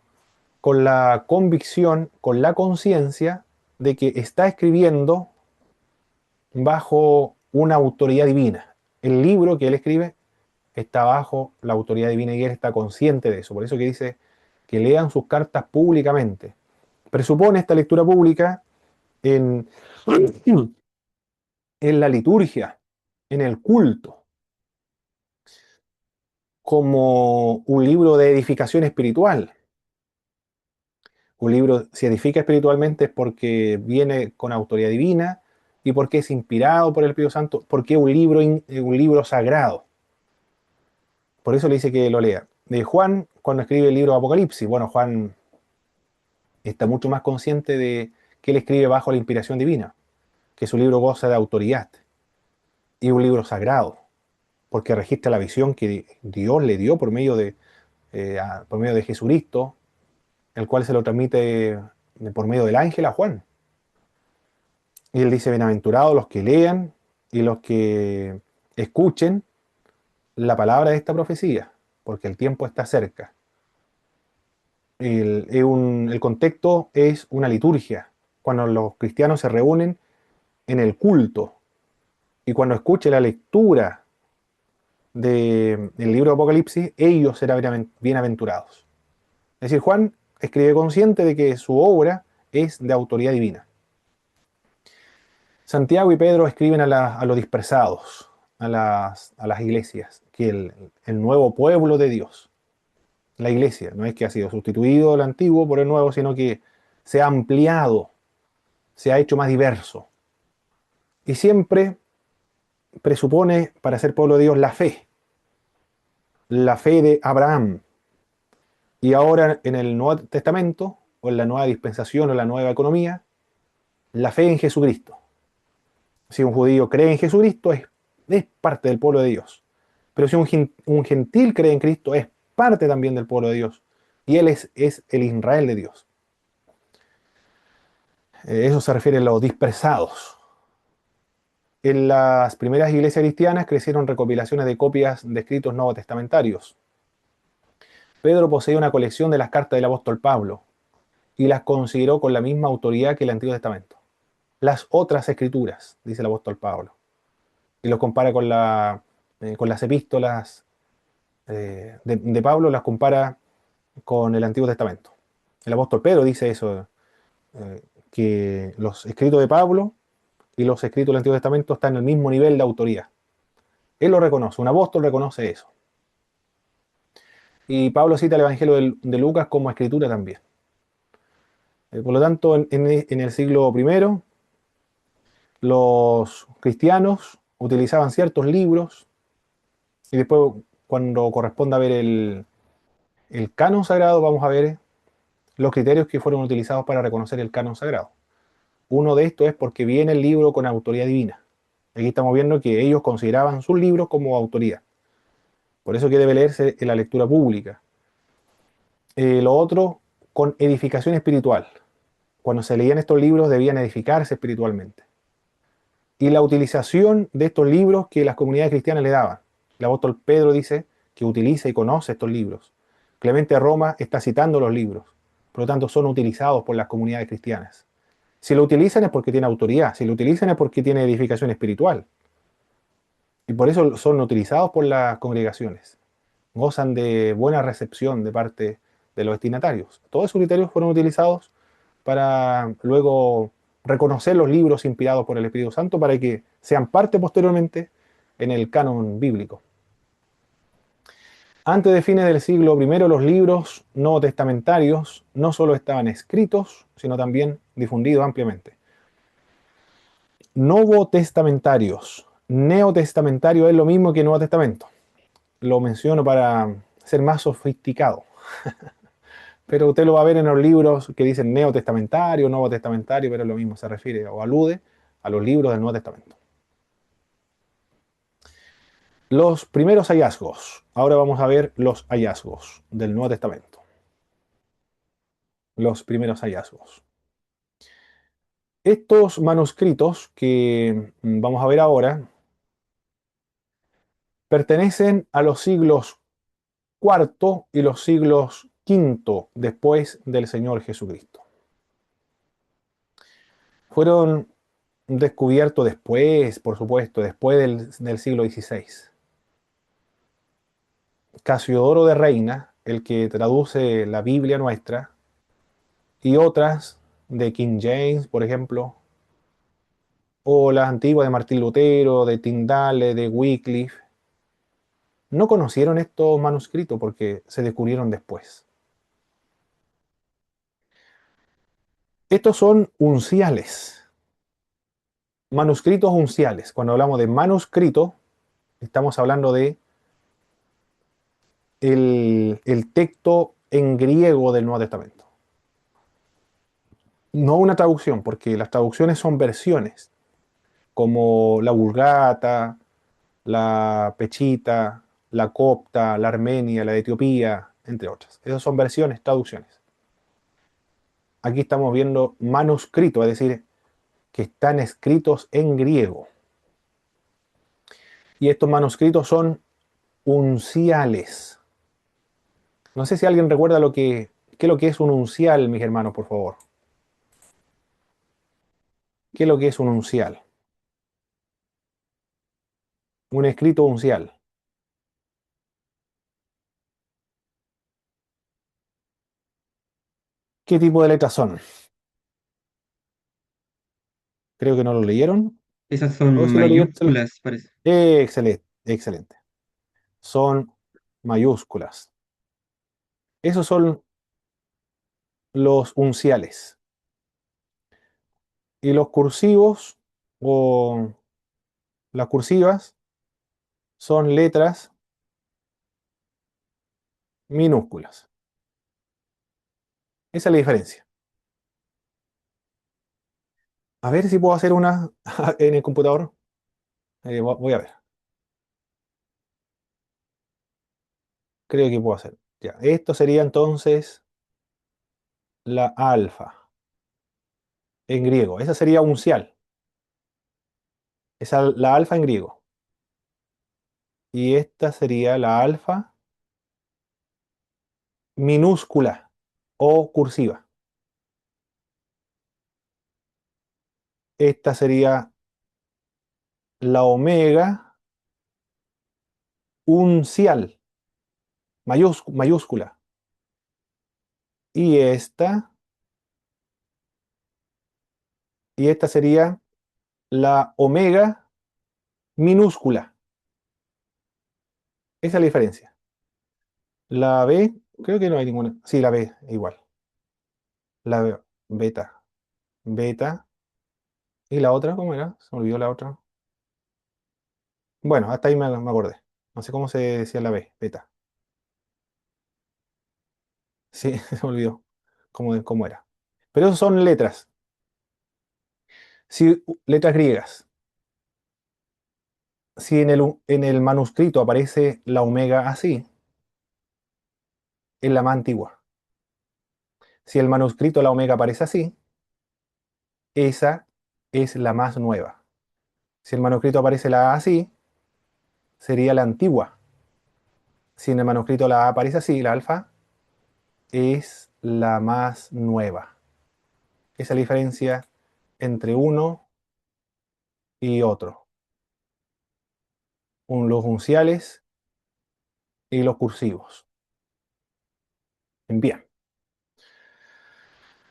con la convicción, con la conciencia de que está escribiendo bajo una autoridad divina. El libro que él escribe está bajo la autoridad divina y él está consciente de eso. Por eso que dice que lean sus cartas públicamente. Presupone esta lectura pública en la liturgia, en el culto, como un libro de edificación espiritual. Un libro se edifica espiritualmente es porque viene con autoridad divina y porque es inspirado por el Espíritu Santo, porque es un libro sagrado. Por eso le dice que lo lea. De Juan, cuando escribe el libro de Apocalipsis, bueno, Juan está mucho más consciente de que él escribe bajo la inspiración divina, que su libro goza de autoridad y es un libro sagrado, porque registra la visión que Dios le dio por medio de Jesucristo, el cual se lo transmite por medio del ángel a Juan. Y él dice, bienaventurados los que lean y los que escuchen la palabra de esta profecía, porque el tiempo está cerca. El contexto es una liturgia, cuando los cristianos se reúnen en el culto y cuando escuchen la lectura del libro de Apocalipsis, ellos serán bienaventurados. Es decir, Juan escribe consciente de que su obra es de autoridad divina. Santiago y Pedro escriben a los dispersados, a las iglesias, que el nuevo pueblo de Dios, la iglesia, no es que ha sido sustituido el antiguo por el nuevo, sino que se ha ampliado, se ha hecho más diverso. Y siempre presupone para ser pueblo de Dios la fe de Abraham. Y ahora en el Nuevo Testamento, o en la nueva dispensación o la nueva economía, la fe en Jesucristo. Si un judío cree en Jesucristo, es parte del pueblo de Dios. Pero si un gentil cree en Cristo, es parte también del pueblo de Dios. Y él es el Israel de Dios. Eso se refiere a los dispersados. En las primeras iglesias cristianas crecieron recopilaciones de copias de escritos nuevos testamentarios. Pedro poseía una colección de las cartas del apóstol Pablo y las consideró con la misma autoridad que el Antiguo Testamento. Las otras escrituras, dice el apóstol Pablo, y los compara con las epístolas de Pablo, las compara con el Antiguo Testamento. El apóstol Pedro dice eso, que los escritos de Pablo y los escritos del Antiguo Testamento están en el mismo nivel de autoridad. Él lo reconoce, un apóstol reconoce eso. Y Pablo cita el Evangelio de Lucas como escritura también. Por lo tanto, en el siglo I, los cristianos utilizaban ciertos libros y después, cuando corresponda ver el canon sagrado, vamos a ver los criterios que fueron utilizados para reconocer el canon sagrado. Uno de estos es porque viene el libro con autoridad divina. Aquí estamos viendo que ellos consideraban sus libros como autoridad. Por eso que debe leerse en la lectura pública. Lo otro, con edificación espiritual. Cuando se leían estos libros debían edificarse espiritualmente. Y la utilización de estos libros que las comunidades cristianas le daban. El apóstol Pedro dice que utiliza y conoce estos libros. Clemente de Roma está citando los libros. Por lo tanto, son utilizados por las comunidades cristianas. Si lo utilizan es porque tiene autoridad. Si lo utilizan es porque tiene edificación espiritual. Y por eso son utilizados por las congregaciones. Gozan de buena recepción de parte de los destinatarios. Todos esos criterios fueron utilizados para luego reconocer los libros inspirados por el Espíritu Santo para que sean parte posteriormente en el canon bíblico. Antes de fines del siglo I, los libros no testamentarios no solo estaban escritos, sino también difundidos ampliamente. Novotestamentarios. Neotestamentario es lo mismo que Nuevo Testamento. Lo menciono para ser más sofisticado. Pero usted lo va a ver en los libros que dicen neotestamentario, nuevo testamentario, pero es lo mismo, se refiere o alude a los libros del Nuevo Testamento. Los primeros hallazgos. Ahora vamos a ver los hallazgos del Nuevo Testamento. Los primeros hallazgos. Estos manuscritos que vamos a ver ahora pertenecen a los siglos IV y los siglos V después del Señor Jesucristo. Fueron descubiertos después, por supuesto, después del siglo XVI. Casiodoro de Reina, el que traduce la Biblia nuestra, y otras de King James, por ejemplo, o las antiguas de Martín Lutero, de Tyndale, de Wycliffe, no conocieron estos manuscritos porque se descubrieron después. Estos son unciales, manuscritos unciales. Cuando hablamos de manuscrito, estamos hablando de el texto en griego del Nuevo Testamento. No una traducción, porque las traducciones son versiones, como la Vulgata, la Pechita, la Copta, la Armenia, la de Etiopía, entre otras. Esas son versiones, traducciones. Aquí estamos viendo manuscritos, es decir, que están escritos en griego. Y estos manuscritos son unciales. No sé si alguien recuerda qué es lo que es un uncial, mis hermanos, por favor. ¿Qué es lo que es un uncial? Un escrito uncial. ¿Qué tipo de letras son? Creo que no lo leyeron. Esas son O si lo leyeron, mayúsculas, parece. excelente, excelente. Son mayúsculas. Esos son los unciales. Y los cursivos o las cursivas son letras minúsculas. Esa es la diferencia. A ver si puedo hacer una en el computador. Voy a ver. Creo que puedo hacer. Ya. Esto sería entonces la alfa en griego. Esa sería uncial. Esa la alfa en griego. Y esta sería la alfa minúscula o cursiva. Esta sería la omega uncial, mayúscula. Y esta sería la omega minúscula. Esa es la diferencia. La B, creo que no hay ninguna. Sí, la B, igual. La beta. Beta. ¿Y la otra? ¿Cómo era? Se me olvidó la otra. Bueno, hasta ahí me acordé. No sé cómo se decía la B, beta. Sí, se me olvidó cómo era. Pero esos son letras. Si, letras griegas. Si en el manuscrito aparece la omega así, es la más antigua. Si el manuscrito la omega aparece así, esa es la más nueva. Si el manuscrito aparece la A así, sería la antigua. Si en el manuscrito la A aparece así, la alfa, es la más nueva. Esa es la diferencia entre uno y otro. Los unciales y los cursivos. Bien.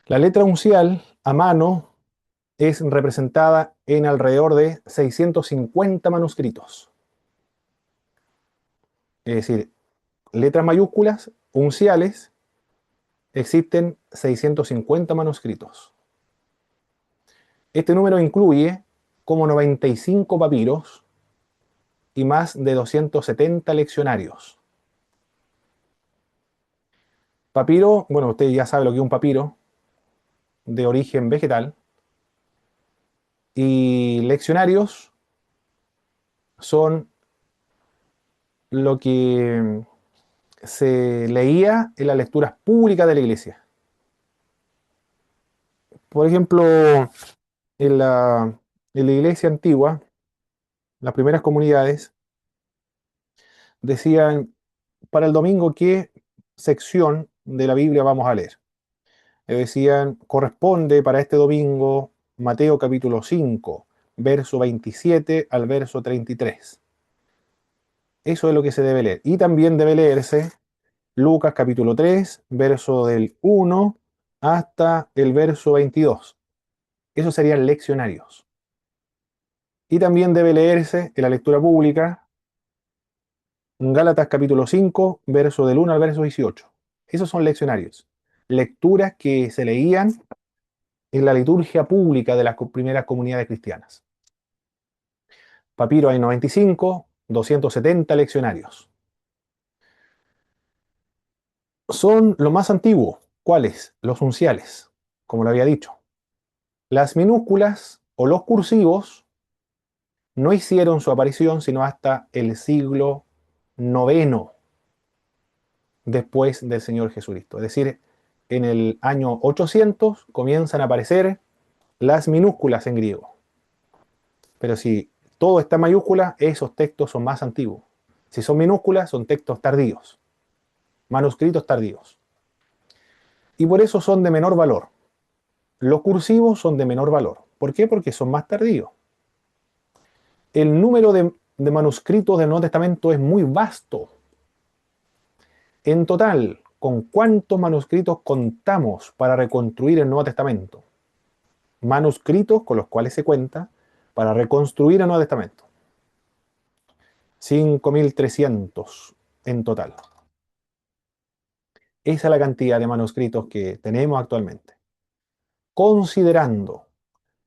La letra uncial a mano es representada en alrededor de 650 manuscritos. Es decir, letras mayúsculas, unciales, existen 650 manuscritos. Este número incluye como 95 papiros y más de 270 leccionarios. Papiro, bueno, usted ya sabe lo que es un papiro, de origen vegetal, y leccionarios son lo que se leía en las lecturas públicas de la iglesia. Por ejemplo, en la iglesia antigua, las primeras comunidades decían para el domingo qué sección de la Biblia vamos a leer. Le decían, corresponde para este domingo Mateo capítulo 5, verso 27 al verso 33. Eso es lo que se debe leer. Y también debe leerse Lucas capítulo 3, verso del 1 hasta el verso 22. Esos serían leccionarios. Y también debe leerse en la lectura pública Gálatas capítulo 5, verso del 1 al verso 18. Esos son leccionarios. Lecturas que se leían en la liturgia pública de las primeras comunidades cristianas. Papiro hay 95, 270 leccionarios. son lo más antiguo. ¿Cuáles? Los unciales, como lo había dicho. Las minúsculas o los cursivos no hicieron su aparición sino hasta el siglo noveno después del Señor Jesucristo. Es decir, en el año 800 comienzan a aparecer las minúsculas en griego. Pero si todo está en mayúscula, esos textos son más antiguos. Si son minúsculas, son textos tardíos, manuscritos tardíos. Y por eso son de menor valor. Los cursivos son de menor valor. ¿Por qué? Porque son más tardíos. El número de manuscritos del Nuevo Testamento es muy vasto. En total, ¿con cuántos manuscritos contamos para reconstruir el Nuevo Testamento? Manuscritos con los cuales se cuenta para reconstruir el Nuevo Testamento. 5.300 en total. Esa es la cantidad de manuscritos que tenemos actualmente. Considerando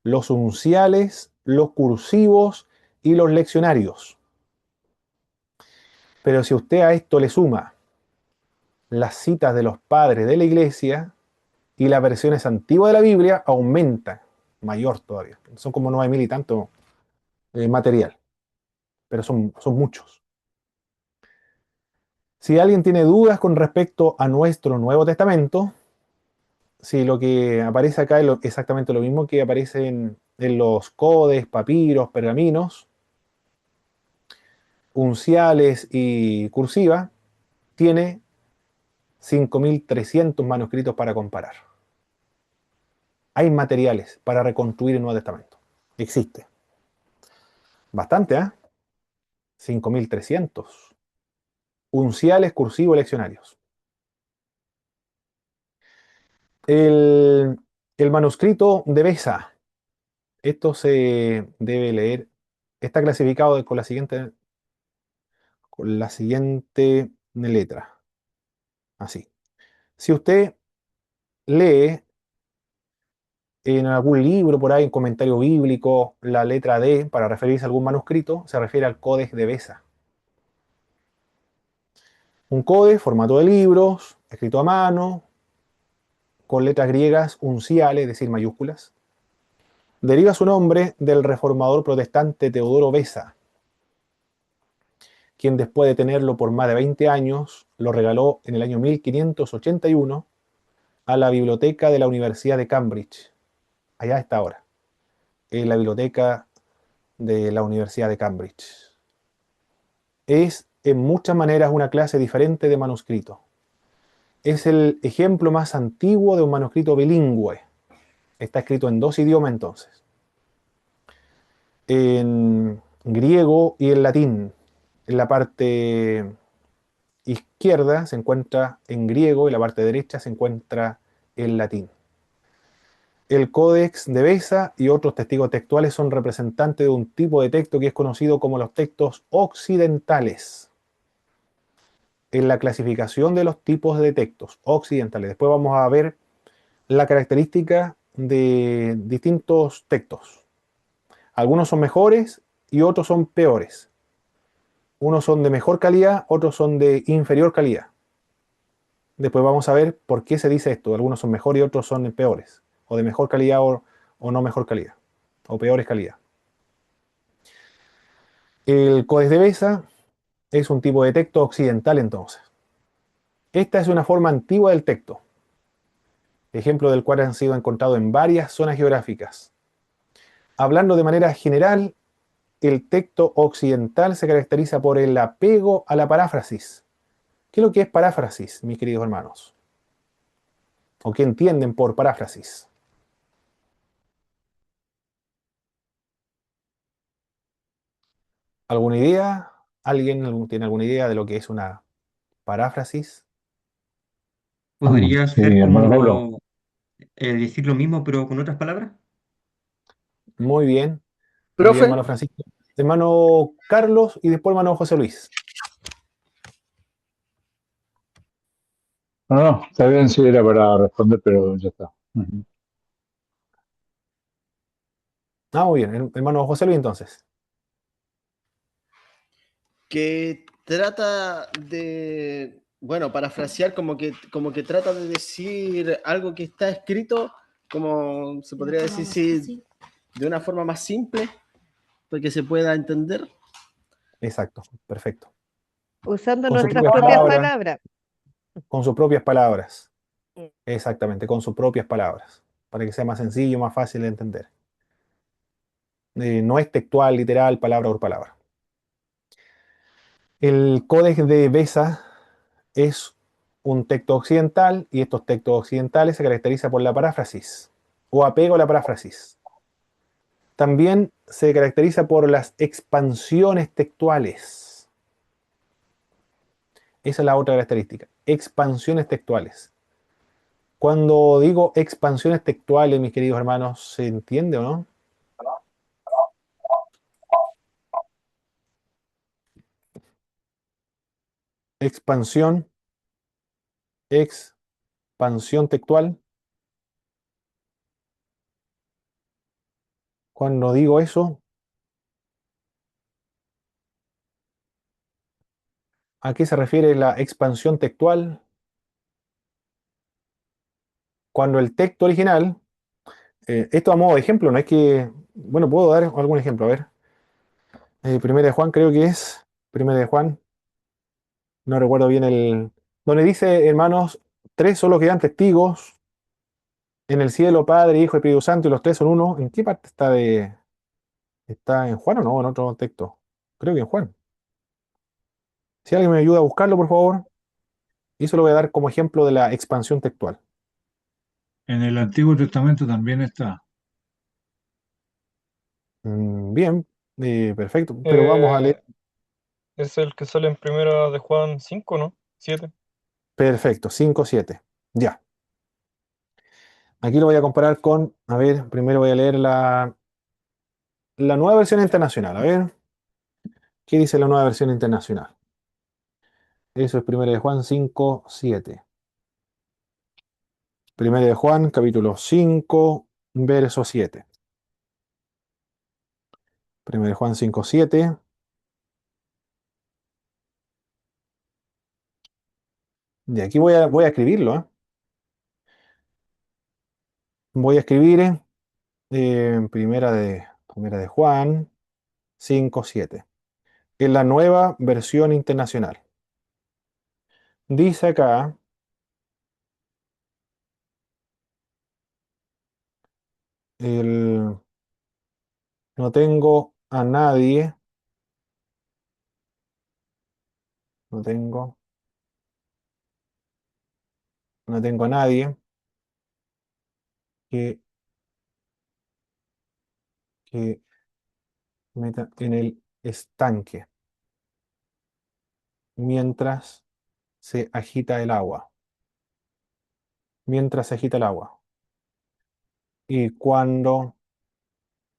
los unciales, los cursivos y los leccionarios. Pero si usted a esto le suma las citas de los padres de la iglesia y las versiones antiguas de la Biblia, aumenta, mayor todavía. Son como 9.000 y tanto material, pero son muchos. Si alguien tiene dudas con respecto a nuestro Nuevo Testamento, si lo que aparece acá es exactamente lo mismo que aparece en los codes, papiros, pergaminos, unciales y cursiva, tiene 5.300 manuscritos para comparar. Hay materiales para reconstruir el Nuevo Testamento. Existe. Bastante, ¿eh? 5.300. Unciales, cursivos, leccionarios. El, el manuscrito de Beza. Esto se debe leer. Está clasificado con la siguiente letra. Así. Si usted lee en algún libro por ahí, en comentario bíblico, la letra D para referirse a algún manuscrito, se refiere al Codex de Beza. Un codex, formato de libros, escrito a mano, con letras griegas unciales, es decir, mayúsculas. Deriva su nombre del reformador protestante Teodoro Beza, quien después de tenerlo por más de 20 años, lo regaló en el año 1581 a la biblioteca de la Universidad de Cambridge. Allá está ahora, en la biblioteca de la Universidad de Cambridge. Es en muchas maneras una clase diferente de manuscrito. Es el ejemplo más antiguo de un manuscrito bilingüe. Está escrito en dos idiomas entonces, en griego y en latín. En la parte izquierda se encuentra en griego y la parte derecha se encuentra en latín. El Códex de Beza y otros testigos textuales son representantes de un tipo de texto que es conocido como los textos occidentales. En la clasificación de los tipos de textos occidentales. Después vamos a ver la característica de distintos textos. Algunos son mejores y otros son peores. Unos son de mejor calidad, otros son de inferior calidad. Después vamos a ver por qué se dice esto. Algunos son mejores y otros son peores. O de mejor calidad o no mejor calidad. O peores calidad. El Codex de Beza es un tipo de texto occidental entonces. Esta es una forma antigua del texto, ejemplo del cual han sido encontrados en varias zonas geográficas. Hablando de manera general, el texto occidental se caracteriza por el apego a la paráfrasis. ¿Qué es lo que es paráfrasis, mis queridos hermanos? ¿O qué entienden por paráfrasis? ¿Alguna idea? ¿Alguien tiene alguna idea de lo que es una paráfrasis? ¿Podría Sí, ser hermano Pablo. como decir lo mismo pero con otras palabras? Muy bien. Muy bien, Profe, hermano Francisco. Hermano Carlos y después hermano José Luis. No, no, está bien, sí, era para responder, pero ya está. Ujú. Ah, muy bien. Hermano José Luis entonces. que trata de bueno, parafrasear como que trata de decir algo que está escrito, como se podría decir, sí, de una forma más simple, para que se pueda entender. Exacto, perfecto. Usando Con sus nuestras propias propias palabras, palabras. con sus propias palabras. Mm. Exactamente, con sus propias palabras, para que sea más sencillo, más fácil de entender. No es textual, literal, palabra por palabra. El Códex de Beza es un texto occidental y estos textos occidentales se caracterizan por la paráfrasis o apego a la paráfrasis. También se caracteriza por las expansiones textuales. Esa es la otra característica, expansiones textuales. Cuando digo expansiones textuales, mis queridos hermanos, ¿se entiende o no? Expansión, expansión textual. Cuando digo eso, ¿a qué se refiere la expansión textual? Cuando el texto original, esto a modo de ejemplo, no es que, bueno, puedo dar algún ejemplo, a ver. Primera de Juan creo que es, Primera de Juan, no recuerdo bien donde dice, hermanos, tres son los que dan testigos en el cielo, Padre, Hijo y Espíritu Santo, y los tres son uno. ¿En qué parte está en Juan o no? En otro texto. Creo que en Juan. Si alguien me ayuda a buscarlo, por favor. Y eso lo voy a dar como ejemplo de la expansión textual. En el Antiguo Testamento también está. Bien, perfecto. Pero vamos a leer. Eh, es el que sale en primera de Juan 5, ¿no? 7. Perfecto, 5:7. Ya. Aquí lo voy a comparar con, a ver, primero voy a leer la nueva versión internacional. A ver, ¿qué dice la nueva versión internacional? Eso es primero de Juan 5:7. Primero de Juan, capítulo 5, verso 7. Primero de Juan 5:7. Y aquí voy a escribirlo, ¿eh? Voy a escribir primera de Juan 5:7. Es la nueva versión internacional. Dice acá, el, no tengo a nadie, no tengo, no tengo a nadie que, que meta en el estanque mientras se agita el agua. Mientras se agita el agua. Y cuando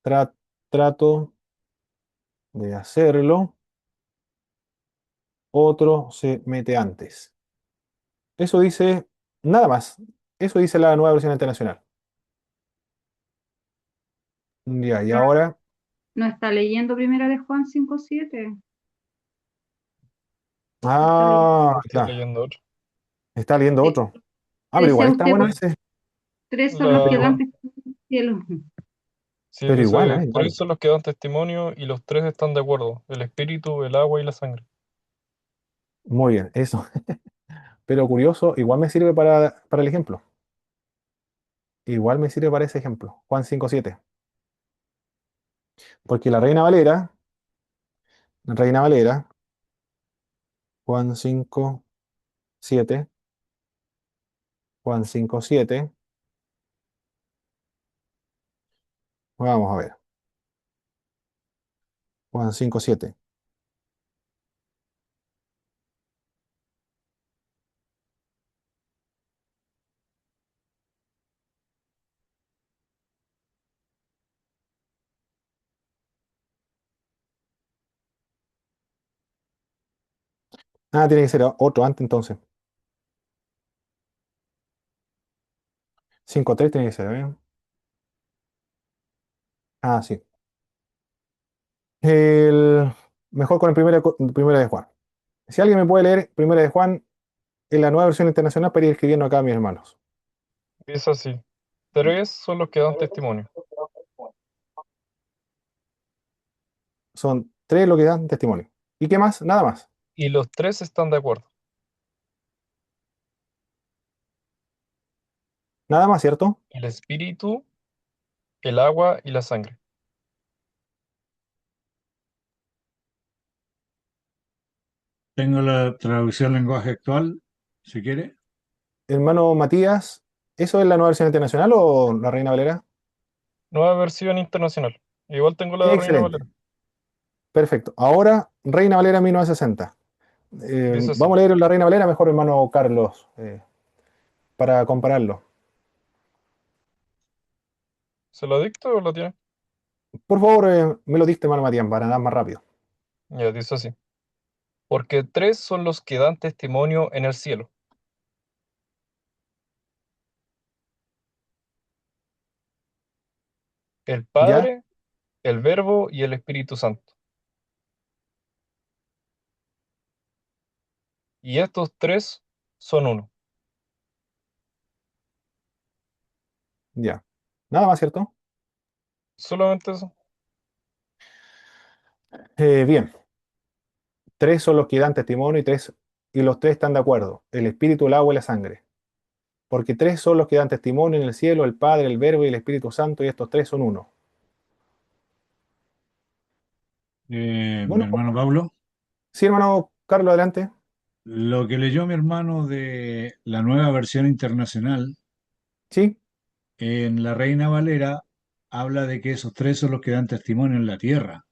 tra- trato de hacerlo, otro se mete antes. Eso dice nada más. Eso dice la nueva versión internacional. Ya, y Ah, ahora, no está leyendo primera de Juan 5:7. Está ah, Estoy claro, leyendo otro. está leyendo leyendo. otro. Ah, pero igual está Usted, bueno ese. tres son los La, que dan la- testimonio del cielo. sí, Pero igual, dice, igual. tres son los que dan testimonio y los tres están de acuerdo. El espíritu, el agua y la sangre. Muy bien, eso. Pero curioso, igual me sirve para el ejemplo. Igual me sirve para ese ejemplo. Juan 5:7. Porque la Reina Valera, Juan 5:7, Juan 5:7. Vamos a ver. Juan 5:7. Ah, tiene que ser otro antes entonces. 5:3 tiene que ser, ¿eh? Ah, sí. El, mejor con el primera de Juan. Si alguien me puede leer primera de Juan en la nueva versión internacional para ir escribiendo acá, mis hermanos. Dice así: tres son los que dan testimonio, Son tres los que dan testimonio. ¿Y qué más? Nada más. y los tres están de acuerdo. Nada más, ¿cierto? El espíritu, el agua y la sangre. Tengo la traducción lenguaje actual, si quiere. Hermano Matías, ¿eso es la nueva versión internacional o la Reina Valera? Nueva versión internacional. Igual tengo la de Reina Excelente. Valera. Perfecto. Ahora, Reina Valera 1960. Dice así. Vamos a leer la Reina Valera, mejor hermano Carlos, para compararlo. ¿Se lo dicto o lo tiene? Por favor, me lo diste, hermano Matías, para andar más rápido. Ya, dice así: porque tres son los que dan testimonio en el cielo: el ¿Ya? Padre, el Verbo y el Espíritu Santo. Y estos tres son uno. Ya. Nada más, ¿cierto? Solamente eso. Bien. Tres son los que dan testimonio y los tres están de acuerdo. El espíritu, el agua y la sangre. Porque tres son los que dan testimonio en el cielo, el Padre, el Verbo y el Espíritu Santo, y estos tres son uno. Mi Bueno, hermano Pablo, sí, hermano Carlos, adelante. lo que leyó mi hermano de la nueva versión internacional Sí. en La Reina Valera habla de que esos tres son los que dan testimonio en la tierra.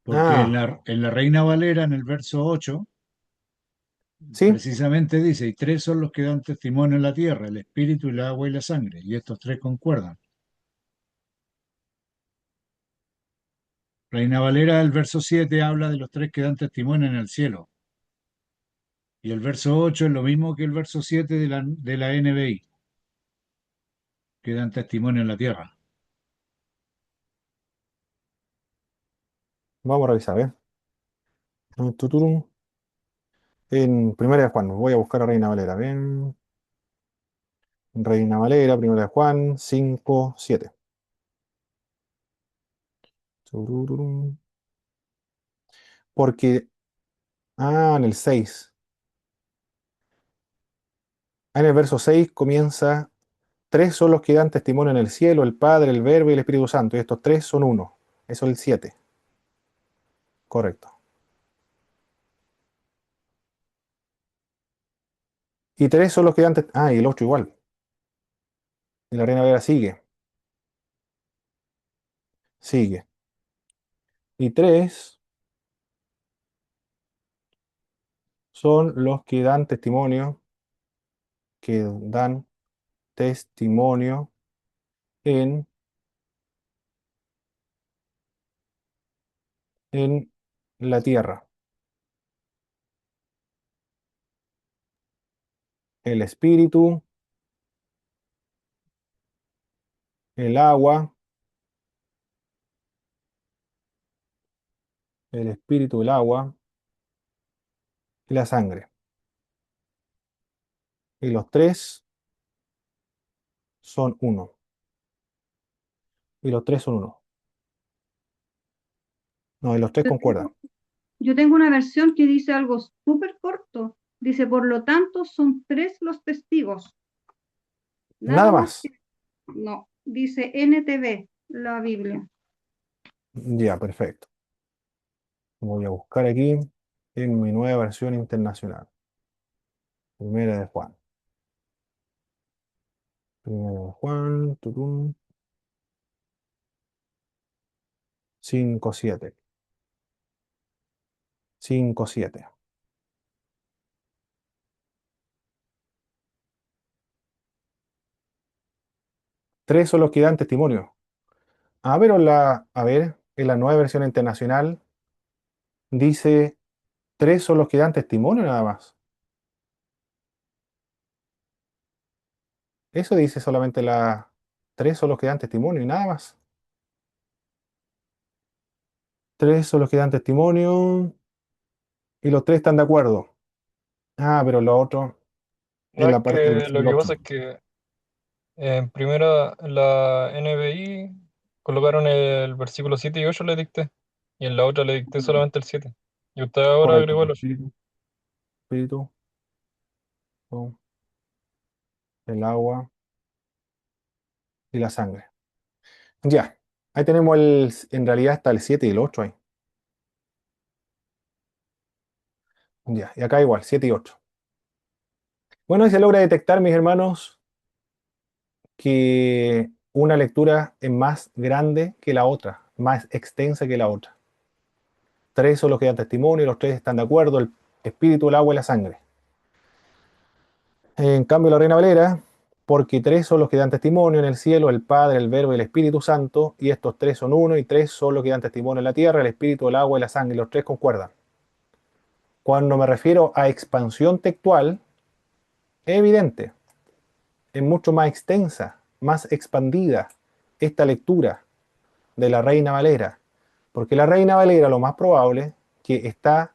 Porque Ah, en la Reina Valera, en el verso 8 sí. precisamente dice, y tres son los que dan testimonio en la tierra, el espíritu, el agua y la sangre, y estos tres concuerdan. Reina Valera, el verso 7 habla de los tres que dan testimonio en el cielo, y el verso 8 es lo mismo que el verso 7 de la NBI, que dan testimonio en la tierra. Vamos a revisar, ¿eh? Tuturum. En Primera de Juan, voy a buscar a Reina Valera. Ven. Reina Valera, Primera de Juan, 5 7. Turururum. Porque, en el 6. En el verso 6 comienza, tres son los que dan testimonio en el cielo, el Padre, el Verbo y el Espíritu Santo, y estos tres son uno. Eso es el 7. Correcto. Y tres son los que dan y el 8 igual. Y la Reina Valera sigue, sigue. Y tres son los que dan testimonio en, en la tierra. El espíritu, el agua, el espíritu, el agua y la sangre. Y los tres son uno. Y los tres son uno. No, y los tres Yo concuerdan. tengo, yo tengo una versión que dice algo súper corto. Dice, por lo tanto, son tres los testigos. Nada Nada más más. que, no, dice NTV, la Biblia. Ya, perfecto. Voy a buscar aquí en mi nueva versión internacional. Primera de Juan. Primera de Juan, tutum, 5 7. 5 7. Tres son los que dan testimonio. En la nueva versión internacional dice tres son los que dan testimonio nada más. Eso dice solamente tres son los que dan testimonio y nada más. Tres son los que dan testimonio. Y los tres están de acuerdo. Ah, pero lo otro, No, en es la parte del que lo versículo que 8. pasa es que en primera, en la NBI colocaron el versículo 7 y 8 le dicté, y en la otra le dicté solamente el 7. Y usted ahora Correcto. agregó el 8. Espíritu, oh, el agua y la sangre. Ya. Ahí tenemos en realidad está el 7 y el 8 ahí. Ya. Y acá igual, 7 y 8. Bueno, y se logra detectar, mis hermanos, que una lectura es más grande que la otra, más extensa que la otra. Tres son los que dan testimonio, los tres están de acuerdo, el espíritu, el agua y la sangre. En cambio, la Reina Valera, porque tres son los que dan testimonio en el cielo, el Padre, el Verbo y el Espíritu Santo, y estos tres son uno, y tres son los que dan testimonio en la tierra, el espíritu, el agua y la sangre, y los tres concuerdan. Cuando me refiero a expansión textual, es evidente, es mucho más extensa, más expandida esta lectura de la Reina Valera, porque la Reina Valera lo más probable que está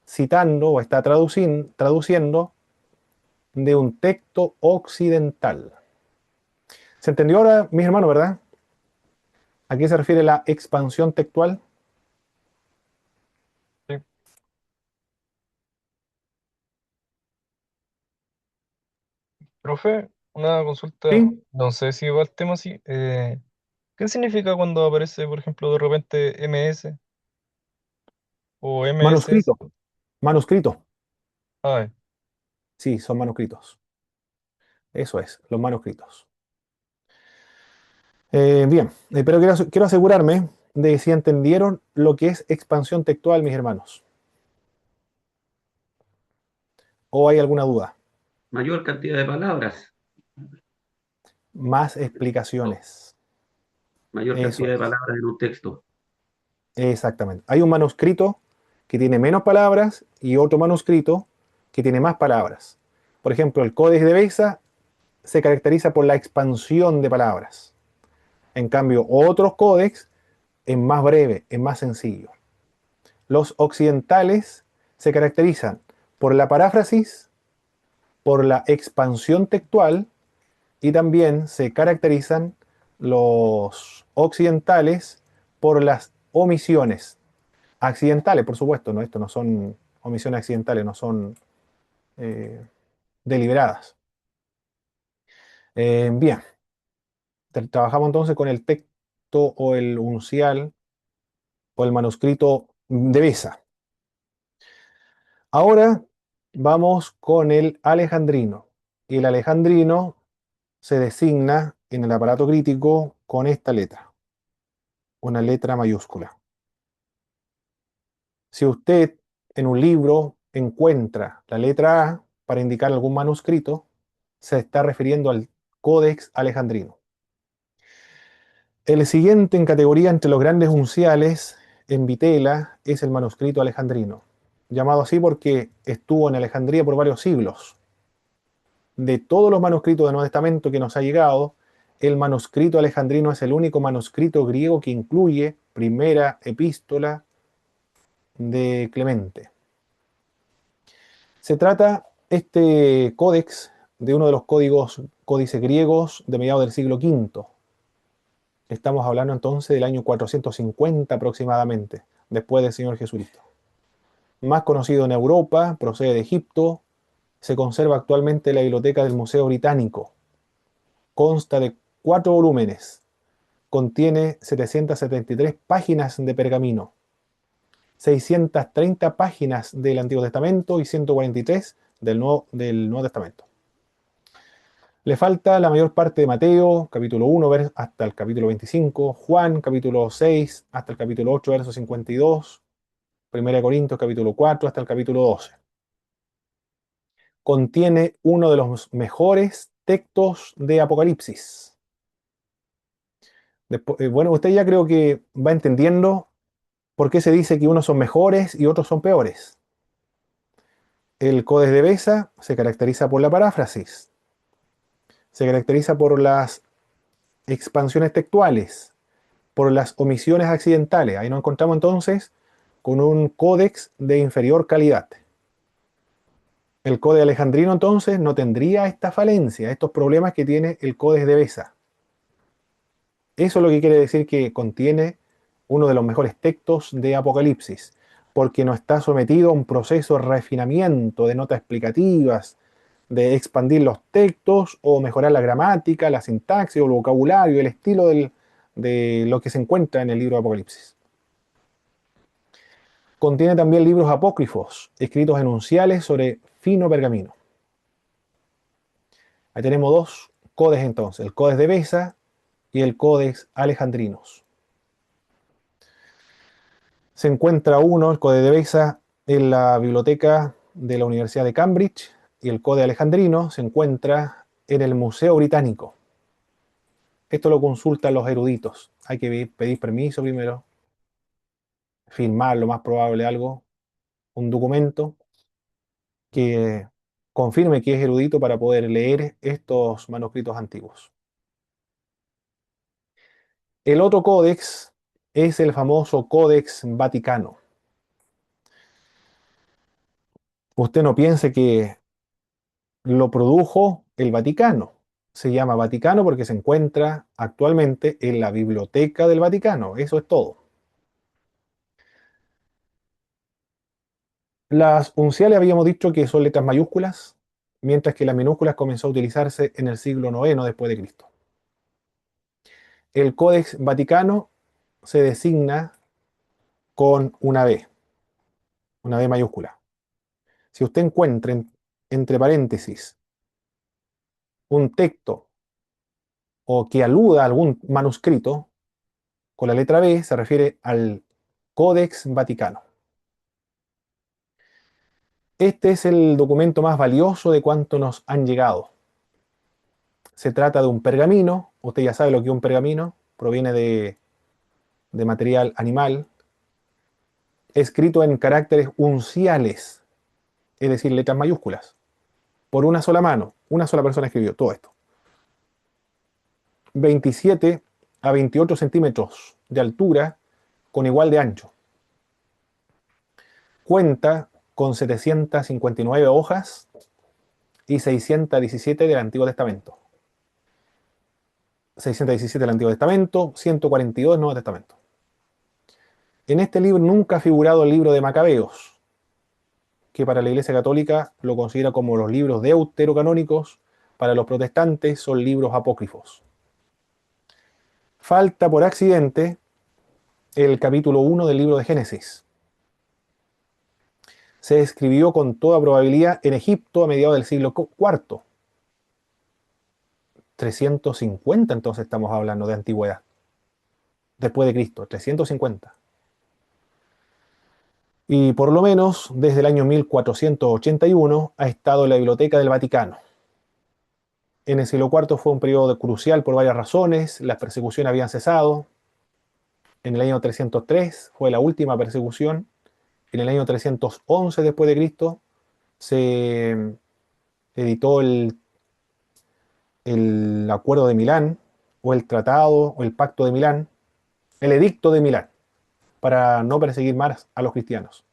citando o está traduciendo de un texto occidental. ¿Se entendió ahora, mis hermanos, verdad? ¿A qué se refiere la expansión textual? Sí. Profe, una consulta, Sí. no sé si va el tema así. ¿Qué significa cuando aparece, por ejemplo, de repente MS o MSS? Manuscrito. Manuscrito. Ah, Sí, son manuscritos. Eso es, los manuscritos. Bien, pero quiero asegurarme de si entendieron lo que es expansión textual, mis hermanos. ¿O hay alguna duda? Mayor cantidad de palabras, Más explicaciones. mayor Eso cantidad de es. palabras en un texto. Exactamente. Hay un manuscrito que tiene menos palabras y otro manuscrito que tiene más palabras. Por ejemplo, el Codex de Beza se caracteriza por la expansión de palabras. En cambio, otros códex es más breve, es más sencillo. Los occidentales se caracterizan por la paráfrasis, por la expansión textual y también se caracterizan los occidentales por las omisiones accidentales, por supuesto, ¿no? Esto no son omisiones accidentales, no son eh, deliberadas. Bien, trabajamos entonces con el texto o el uncial o el manuscrito de Beza. Ahora vamos con el alejandrino. Y el alejandrino se designa en el aparato crítico con esta letra, una letra mayúscula. Si usted en un libro encuentra la letra A para indicar algún manuscrito, se está refiriendo al Codex Alejandrino. El siguiente en categoría entre los grandes unciales en vitela es el manuscrito alejandrino, llamado así porque estuvo en Alejandría por varios siglos. De todos los manuscritos del Nuevo Testamento que nos ha llegado, el manuscrito alejandrino es el único manuscrito griego que incluye primera epístola de Clemente. Se trata este códex de uno de los códices griegos de mediados del siglo V. Estamos hablando entonces del año 450 aproximadamente, después del Señor Jesucristo. Más conocido en Europa, procede de Egipto, se conserva actualmente en la biblioteca del Museo Británico. Consta de 4 volúmenes, contiene 773 páginas de pergamino, 630 páginas del Antiguo Testamento y 143 del Nuevo Testamento. Le falta la mayor parte de Mateo, capítulo 1 hasta el capítulo 25, Juan, capítulo 6 hasta el capítulo 8, verso 52, 1 Corintios, capítulo 4 hasta el capítulo 12. Contiene uno de los mejores textos de Apocalipsis. Después, bueno, usted ya creo que va entendiendo por qué se dice que unos son mejores y otros son peores. El Codex de Beza se caracteriza por la paráfrasis, se caracteriza por las expansiones textuales, por las omisiones accidentales. Ahí nos encontramos entonces con un códex de inferior calidad. El Codex Alejandrino entonces no tendría esta falencia, estos problemas que tiene el Codex de Beza. Eso es lo que quiere decir que contiene uno de los mejores textos de Apocalipsis, porque no está sometido a un proceso de refinamiento, de notas explicativas, de expandir los textos o mejorar la gramática, la sintaxis o el vocabulario, el estilo de lo que se encuentra en el libro de Apocalipsis. Contiene también libros apócrifos, escritos en unciales sobre fino pergamino. Ahí tenemos dos codes entonces, el Codex de Beza y el Codex Alejandrinos. Se encuentra uno, el Codex de Beza, en la biblioteca de la Universidad de Cambridge, y el Codex Alejandrino se encuentra en el Museo Británico. Esto lo consultan los eruditos. Hay que pedir permiso primero, firmar lo más probable algo, un documento que confirme que es erudito para poder leer estos manuscritos antiguos. El otro códex es el famoso Códex Vaticano. Usted no piense que lo produjo el Vaticano. Se llama Vaticano porque se encuentra actualmente en la Biblioteca del Vaticano. Eso es todo. Las unciales habíamos dicho que son letras mayúsculas, mientras que las minúsculas comenzó a utilizarse en el siglo IX después de Cristo. El Códex Vaticano se designa con una B mayúscula. Si usted encuentra entre paréntesis un texto o que aluda a algún manuscrito, con la letra B se refiere al Códex Vaticano. Este es el documento más valioso de cuanto nos han llegado. Se trata de un pergamino, usted ya sabe lo que es un pergamino, proviene de material animal, escrito en caracteres unciales, es decir, letras mayúsculas, por una sola mano, una sola persona escribió todo esto. 27 a 28 centímetros de altura, con igual de ancho. Cuenta con 759 hojas y 617 del Antiguo Testamento. 617 del Antiguo Testamento, 142 del Nuevo Testamento. En este libro nunca ha figurado el libro de Macabeos, que para la Iglesia Católica lo considera como los libros deuterocanónicos, para los protestantes son libros apócrifos. Falta por accidente el capítulo 1 del libro de Génesis. Se escribió con toda probabilidad en Egipto a mediados del siglo IV. 350 entonces estamos hablando de antigüedad. Después de Cristo, 350. Y por lo menos desde el año 1481 ha estado en la Biblioteca del Vaticano. En el siglo IV fue un periodo crucial por varias razones. Las persecuciones habían cesado. En el año 303 fue la última persecución. En el año 311 después de Cristo se editó el Acuerdo de Milán, o el Tratado, o el Pacto de Milán, el Edicto de Milán, para no perseguir más a los cristianos.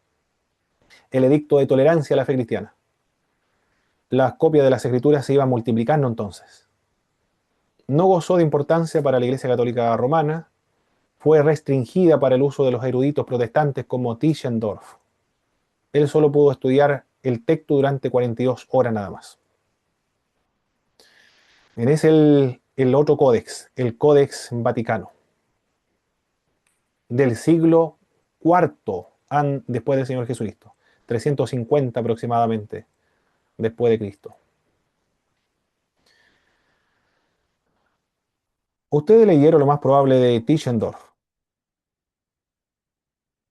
El Edicto de Tolerancia a la fe cristiana. Las copias de las Escrituras se iban multiplicando entonces. No gozó de importancia para la Iglesia Católica Romana, fue restringida para el uso de los eruditos protestantes como Tischendorf. Él solo pudo estudiar el texto durante 42 horas nada más. Es el otro códex, el Códex Vaticano, del siglo IV después del Señor Jesucristo, 350 aproximadamente después de Cristo. Ustedes leyeron lo más probable de Tischendorf.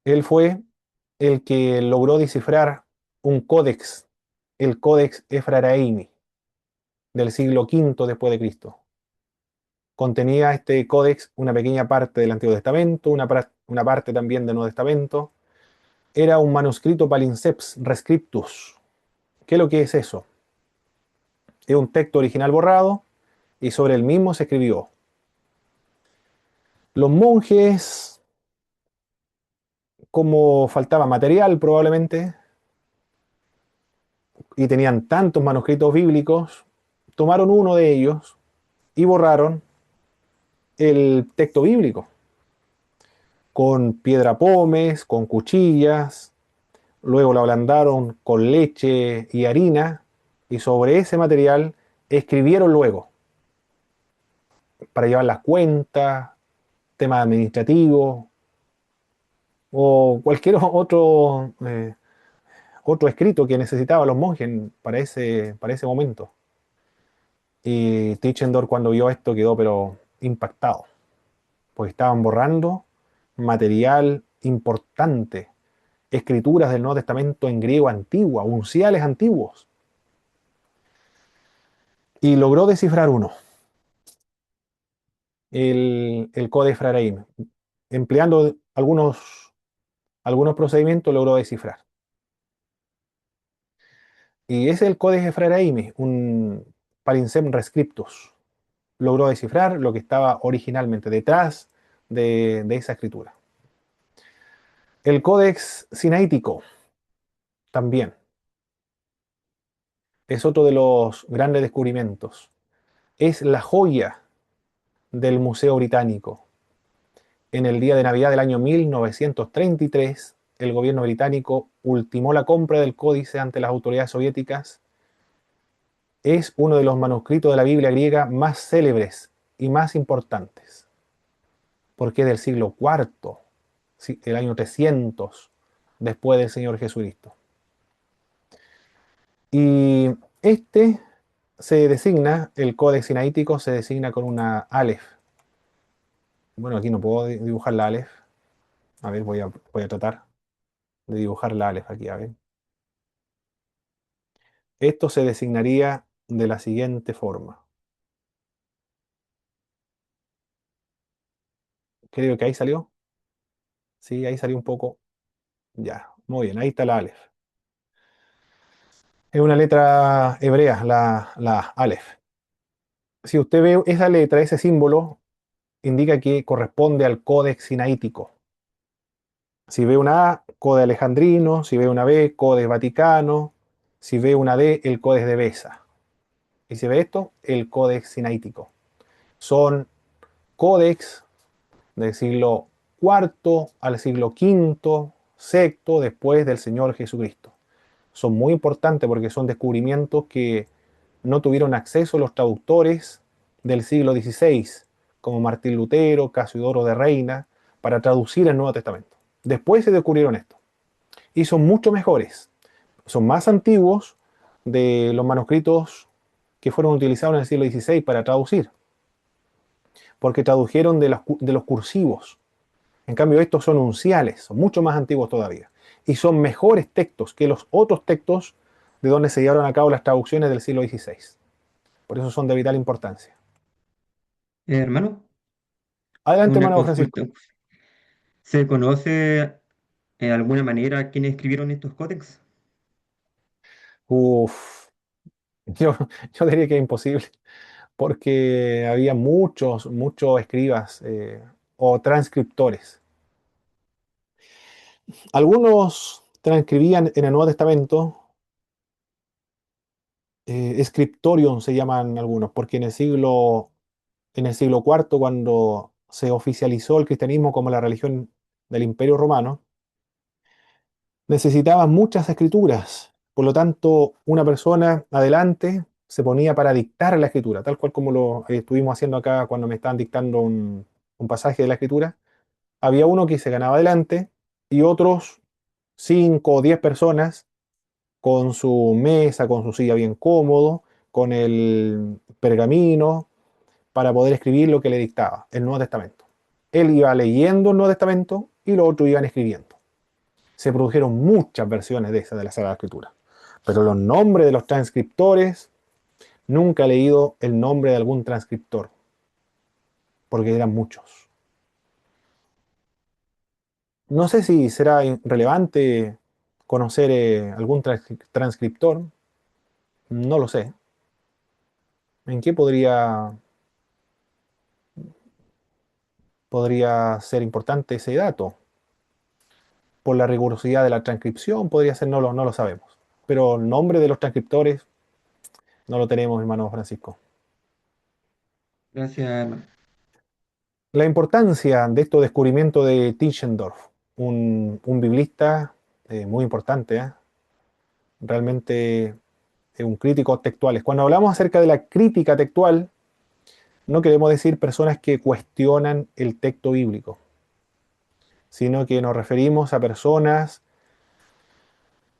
Él fue el que logró descifrar un códex, el Códex Efraraimi, del siglo V después de Cristo. Contenía este códex una pequeña parte del Antiguo Testamento, una parte también del Nuevo Testamento. Era un manuscrito palinceps rescriptus. ¿Qué es lo que es eso? Es un texto original borrado y sobre el mismo se escribió. Los monjes como faltaba material probablemente, y tenían tantos manuscritos bíblicos, tomaron uno de ellos y borraron el texto bíblico con piedra pómez, con cuchillas, luego lo ablandaron con leche y harina, y sobre ese material escribieron luego para llevar las cuentas, temas administrativos o cualquier otro escrito que necesitaban los monjes para ese momento. Y Tischendorf, cuando vio esto, quedó pero impactado, porque estaban borrando material importante, escrituras del Nuevo Testamento en griego antiguo, unciales antiguos, y logró descifrar uno, el Codex Fraraim. Empleando algunos procedimientos logró descifrar. Y es el Codex Efraim, un Palinsem Rescriptus. Logró descifrar lo que estaba originalmente detrás de esa escritura. El Codex Sinaítico también es otro de los grandes descubrimientos. Es la joya del Museo Británico. En el día de Navidad del año 1933, el gobierno británico ultimó la compra del códice ante las autoridades soviéticas. Es uno de los manuscritos de la Biblia griega más célebres y más importantes, porque es del siglo IV, el año 300 después del Señor Jesucristo. Y este se designa, el Codex Sinaítico se designa con una Aleph. Bueno, aquí no puedo dibujar la Aleph. A ver, voy a tratar de dibujar la Aleph aquí, a ver. Esto se designaría de la siguiente forma. Creo que ahí salió. Sí, ahí salió un poco. Ya, muy bien, ahí está la Aleph. Es una letra hebrea, la Aleph. Si usted ve esa letra, ese símbolo, indica que corresponde al Codex Sinaítico. Si ve una A, Codex Alejandrino; si ve una B, Codex Vaticano; si ve una D, el Codex de Besa. Y si ve esto, el Codex Sinaítico. Son códex del siglo IV al siglo V, VI, después del Señor Jesucristo. Son muy importantes porque son descubrimientos que no tuvieron acceso los traductores del siglo XVI, como Martín Lutero, Casiodoro de Reina, para traducir el Nuevo Testamento. Después se descubrieron esto. Y son mucho mejores. Son más antiguos de los manuscritos que fueron utilizados en el siglo XVI para traducir, porque tradujeron de los cursivos. En cambio, estos son unciales, son mucho más antiguos todavía. Y son mejores textos que los otros textos de donde se llevaron a cabo las traducciones del siglo XVI. Por eso son de vital importancia. Hermano, Adelante, una hermano Francisco. consulta. ¿Se conoce de alguna manera quiénes escribieron estos códex? Uf, yo, yo diría que es imposible, porque había muchos escribas o transcriptores. Algunos transcribían en el Nuevo Testamento, scriptorium se llaman algunos, porque en el siglo IV, cuando se oficializó el cristianismo como la religión del Imperio Romano, necesitaban muchas escrituras. Por lo tanto, una persona adelante se ponía para dictar la escritura, tal cual como lo estuvimos haciendo acá cuando me estaban dictando un pasaje de la escritura. Había uno que se ganaba adelante y otros 5 o 10 personas con su mesa, con su silla bien cómodo, con el pergamino, para poder escribir lo que le dictaba el Nuevo Testamento. Él iba leyendo el Nuevo Testamento y los otros iban escribiendo. Se produjeron muchas versiones de la Sagrada Escritura. Pero los nombres de los transcriptores, nunca he leído el nombre de algún transcriptor, porque eran muchos. No sé si será relevante conocer algún transcriptor, no lo sé. ¿En qué podría ser importante ese dato? por la rigurosidad de la transcripción, podría ser, no lo sabemos. Pero el nombre de los transcriptores no lo tenemos, hermano Francisco. Gracias, hermano. La importancia de estos descubrimientos de Tischendorf, un biblista muy importante, realmente un crítico textual. Cuando hablamos acerca de la crítica textual, no queremos decir personas que cuestionan el texto bíblico, sino que nos referimos a personas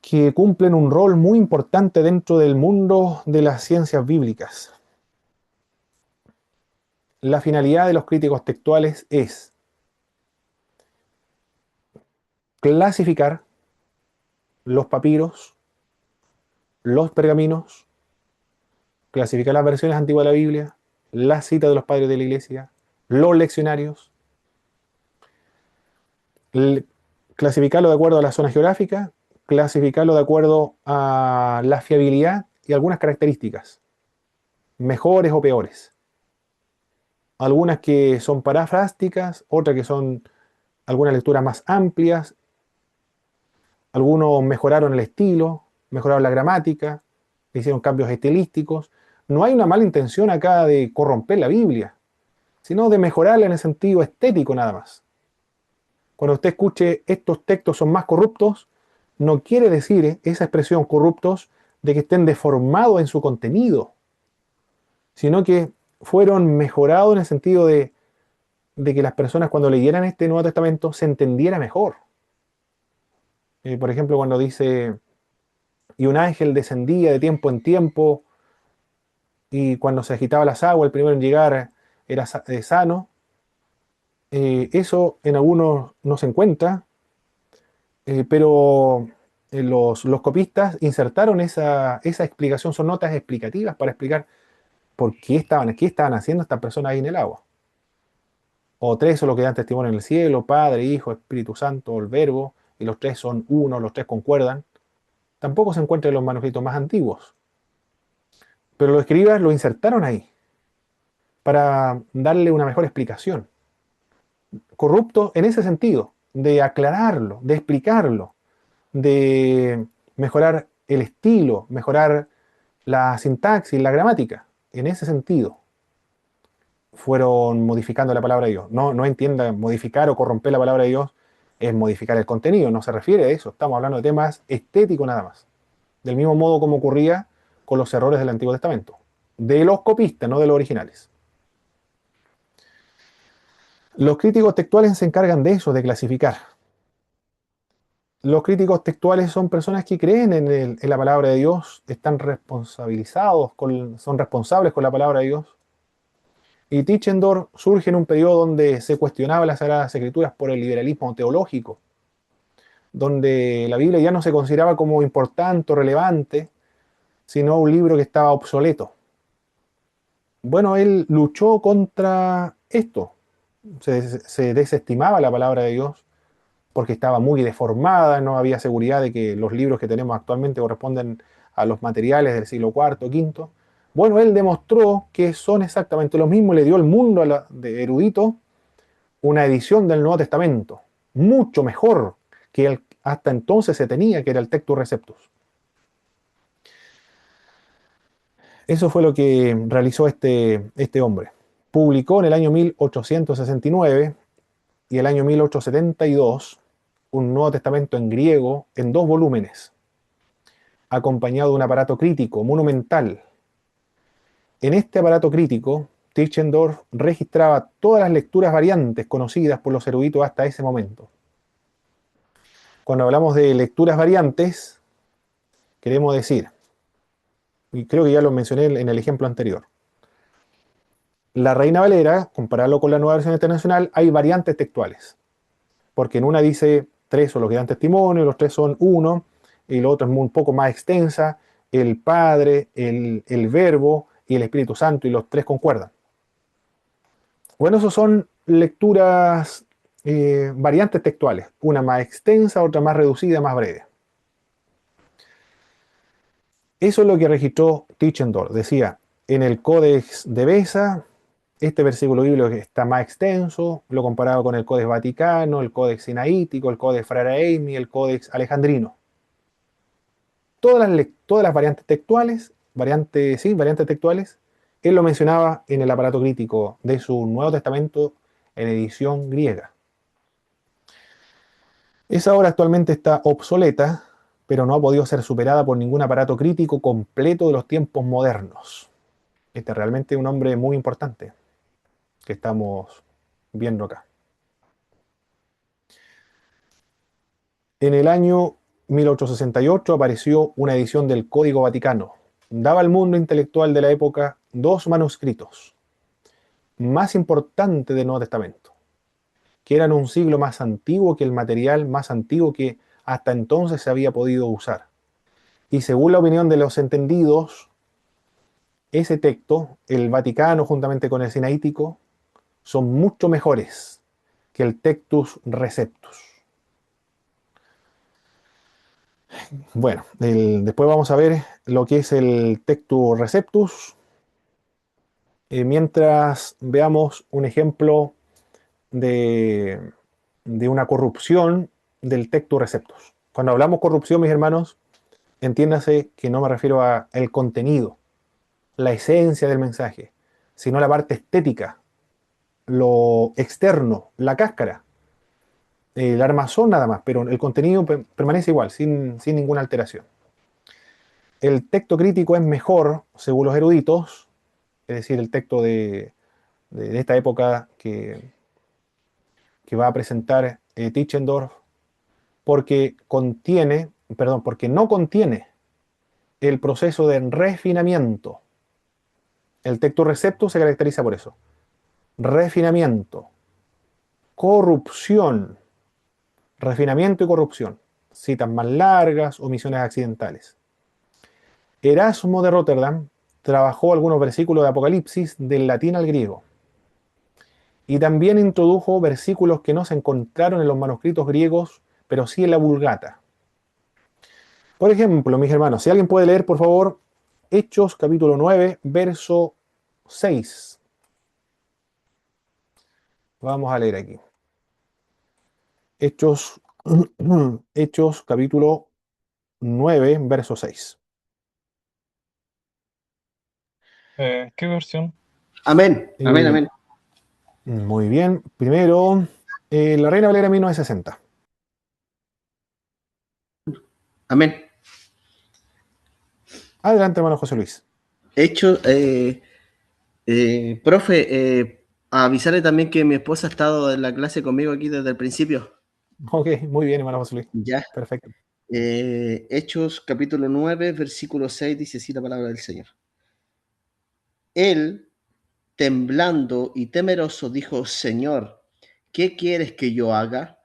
que cumplen un rol muy importante dentro del mundo de las ciencias bíblicas. La finalidad de los críticos textuales es clasificar los papiros, los pergaminos, clasificar las versiones antiguas de la Biblia, las citas de los padres de la iglesia, los leccionarios, clasificarlo de acuerdo a la zona geográfica, clasificarlo de acuerdo a la fiabilidad y algunas características, mejores o peores. Algunas que son parafrásticas, otras que son algunas lecturas más amplias, algunos mejoraron el estilo, mejoraron la gramática, hicieron cambios estilísticos. No hay una mala intención acá de corromper la Biblia, sino de mejorarla en el sentido estético nada más. Cuando usted escuche estos textos son más corruptos, no quiere decir esa expresión corruptos de que estén deformados en su contenido, sino que fueron mejorados en el sentido de que las personas cuando leyeran este Nuevo Testamento se entendiera mejor. Por ejemplo, cuando dice, y un ángel descendía de tiempo en tiempo, y cuando se agitaba las aguas, el primero en llegar era sano. Eso en algunos no se encuentra, pero los copistas insertaron esa explicación, son notas explicativas para explicar por qué estaban haciendo estas personas ahí en el agua. O tres son los que dan testimonio en el cielo, Padre, Hijo, Espíritu Santo, el Verbo, y los tres son uno, los tres concuerdan. Tampoco se encuentra en los manuscritos más antiguos. Pero los escribas lo insertaron ahí para darle una mejor explicación. Corrupto en ese sentido, de aclararlo, de explicarlo, de mejorar el estilo, mejorar la sintaxis, la gramática. En ese sentido fueron modificando la palabra de Dios. No entienda, modificar o corromper la palabra de Dios es modificar el contenido, no se refiere a eso. Estamos hablando de temas estéticos nada más. Del mismo modo como ocurría con los errores del Antiguo Testamento. De los copistas, no de los originales. Los críticos textuales se encargan de eso, de clasificar. Los críticos textuales son personas que creen en la palabra de Dios, están responsabilizados, son responsables con la palabra de Dios. Y Tischendorf surge en un periodo donde se cuestionaba las Sagradas Escrituras por el liberalismo teológico, donde la Biblia ya no se consideraba como importante o relevante, sino un libro que estaba obsoleto. Bueno, él luchó contra esto. Se desestimaba la palabra de Dios porque estaba muy deformada, no había seguridad de que los libros que tenemos actualmente corresponden a los materiales del siglo IV, V. Bueno, él demostró que son exactamente lo mismo, le dio al mundo de erudito una edición del Nuevo Testamento, mucho mejor que hasta entonces se tenía, que era el Textus Receptus. Eso fue lo que realizó este hombre. Publicó en el año 1869 y el año 1872 un Nuevo Testamento en griego en 2 volúmenes, acompañado de un aparato crítico monumental. En este aparato crítico, Tischendorf registraba todas las lecturas variantes conocidas por los eruditos hasta ese momento. Cuando hablamos de lecturas variantes, queremos decir, y creo que ya lo mencioné en el ejemplo anterior, la Reina Valera, compararlo con la Nueva Versión Internacional, hay variantes textuales, porque en una dice 3 son los que dan testimonio, los 3 son 1, y lo otro es un poco más extensa, el Padre, el Verbo y el Espíritu Santo, y los 3 concuerdan. Bueno, esos son lecturas, variantes textuales, una más extensa, otra más reducida, más breve. Eso es lo que registró Tischendorf. Decía, en el Códex de Beza Este versículo bíblico que está más extenso, lo comparaba con el Codex Vaticano, el Codex Sinaítico, el Codex Frere Eimi, el Codex Alejandrino. Todas las variantes textuales, variantes textuales, él lo mencionaba en el aparato crítico de su Nuevo Testamento en edición griega. Esa obra actualmente está obsoleta, pero no ha podido ser superada por ningún aparato crítico completo de los tiempos modernos. Este es realmente un hombre muy importante que estamos viendo acá. En el año 1868 apareció una edición del Código Vaticano. Daba al mundo intelectual de la época dos manuscritos más importantes del Nuevo Testamento, que eran un siglo más antiguo que el material más antiguo que hasta entonces se había podido usar. Y según la opinión de los entendidos, ese texto, el Vaticano juntamente con el Sinaítico, son mucho mejores que el Textus Receptus. Bueno, después vamos a ver lo que es el Textus Receptus, mientras veamos un ejemplo de, de una corrupción del Textus Receptus. Cuando hablamos corrupción, mis hermanos, entiéndase que no me refiero al contenido, la esencia del mensaje, sino la parte estética, lo externo, la cáscara, el armazón nada más, pero el contenido permanece igual, sin ninguna alteración. El texto crítico es mejor, según los eruditos, es decir, el texto de esta época que va a presentar Tischendorf, porque no contiene el proceso de refinamiento. El texto recepto se caracteriza por eso. Refinamiento, corrupción, refinamiento y corrupción. Citas más largas, omisiones accidentales. Erasmo de Rotterdam trabajó algunos versículos de Apocalipsis del latín al griego. Y también introdujo versículos que no se encontraron en los manuscritos griegos, pero sí en la Vulgata. Por ejemplo, mis hermanos, si alguien puede leer, por favor, Hechos capítulo 9, verso 6. Vamos a leer aquí. Hechos, Hechos capítulo 9, verso 6. ¿Qué versión? Amén, amén, Eh, amén. Muy bien. Primero, la Reina Valera 1960. Amén. Adelante, hermano José Luis. Hecho, profe, avisarle también que mi esposa ha estado en la clase conmigo aquí desde el principio. Ok, muy bien, hermano José Luis. Ya. Perfecto. Hechos capítulo 9, versículo 6 dice así la palabra del Señor. Él, temblando y temeroso, dijo, Señor, ¿qué quieres que yo haga?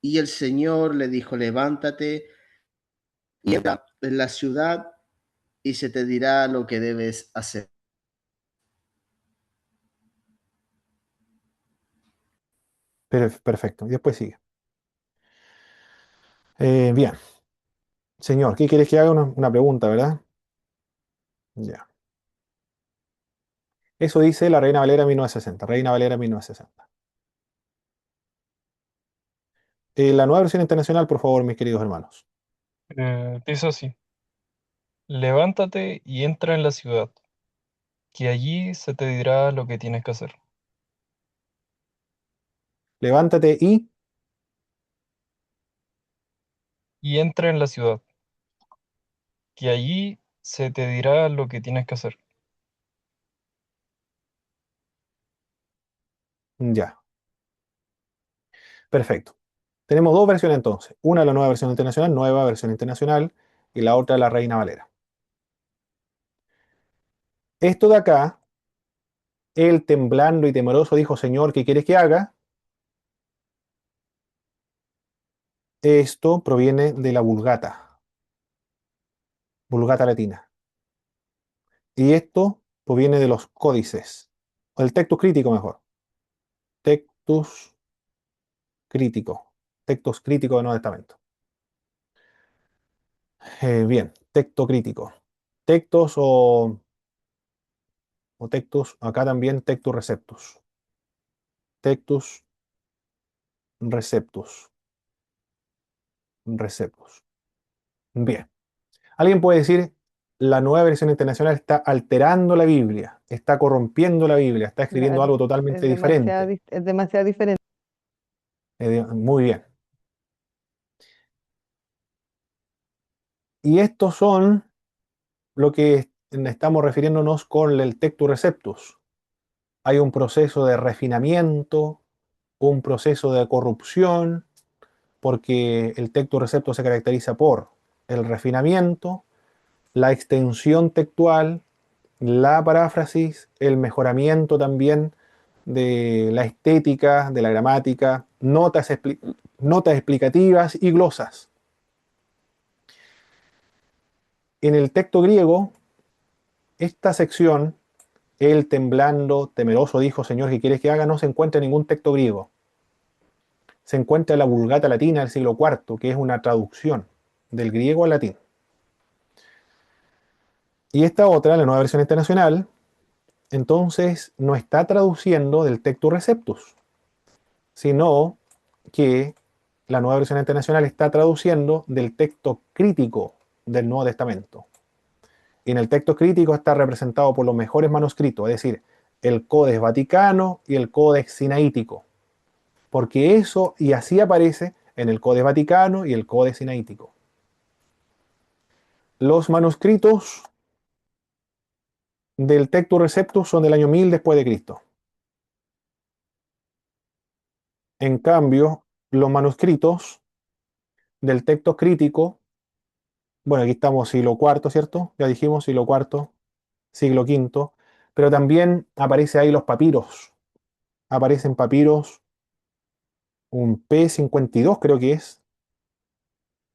Y el Señor le dijo, levántate y entra en la ciudad y se te dirá lo que debes hacer. Perfecto. Y después sigue. Bien. Señor, ¿qué quieres que haga? Una pregunta, ¿verdad? Ya. Eso dice la Reina Valera 1960. Reina Valera 1960. La nueva versión internacional, por favor, mis queridos hermanos. Dice así: levántate y entra en la ciudad, que allí se te dirá lo que tienes que hacer. Levántate y... Y entra en la ciudad, que allí se te dirá lo que tienes que hacer. Ya. Perfecto. Tenemos dos versiones entonces. Una la nueva versión internacional, y la otra la Reina Valera. Esto de acá, él temblando y temeroso dijo, Señor, ¿qué quieres que haga? Esto proviene de la Vulgata, Vulgata latina. Y esto proviene de los códices, o el Textus crítico mejor. Textus crítico. Textus crítico del Nuevo Testamento. Bien, texto crítico. Textos o tectus, acá también tectus receptus. Tectus receptus. Receptus. Bien. Alguien puede decir, la nueva versión internacional está alterando la Biblia, está corrompiendo la Biblia, está escribiendo Claro, algo totalmente diferente. es demasiado diferente. Muy bien. Y estos son lo que estamos refiriéndonos con el tectus receptus. Hay un proceso de refinamiento, un proceso de corrupción, porque el tectus receptus se caracteriza por el refinamiento, la extensión textual, la paráfrasis, el mejoramiento también de la estética, de la gramática, notas explicativas y glosas. En el texto griego, esta sección, él temblando, temeroso, dijo, Señor, ¿qué quieres que haga? No se encuentra en ningún texto griego. Se encuentra en la Vulgata Latina del siglo IV, que es una traducción del griego al latín. Y esta otra, la nueva versión internacional, entonces no está traduciendo del Tectus Receptus, sino que la nueva versión internacional está traduciendo del texto crítico del Nuevo Testamento. Y en el texto crítico está representado por los mejores manuscritos, es decir, el Codex Vaticano y el Codex Sinaítico. Porque eso, y así aparece en el Codex Vaticano y el Codex Sinaítico. Los manuscritos del Tectus Receptus son del año 1000 después de Cristo. En cambio, los manuscritos del texto crítico, bueno, aquí estamos siglo IV, ¿cierto? Ya dijimos siglo IV, siglo V, pero también aparece ahí los papiros. Aparecen papiros, un P52 creo que es,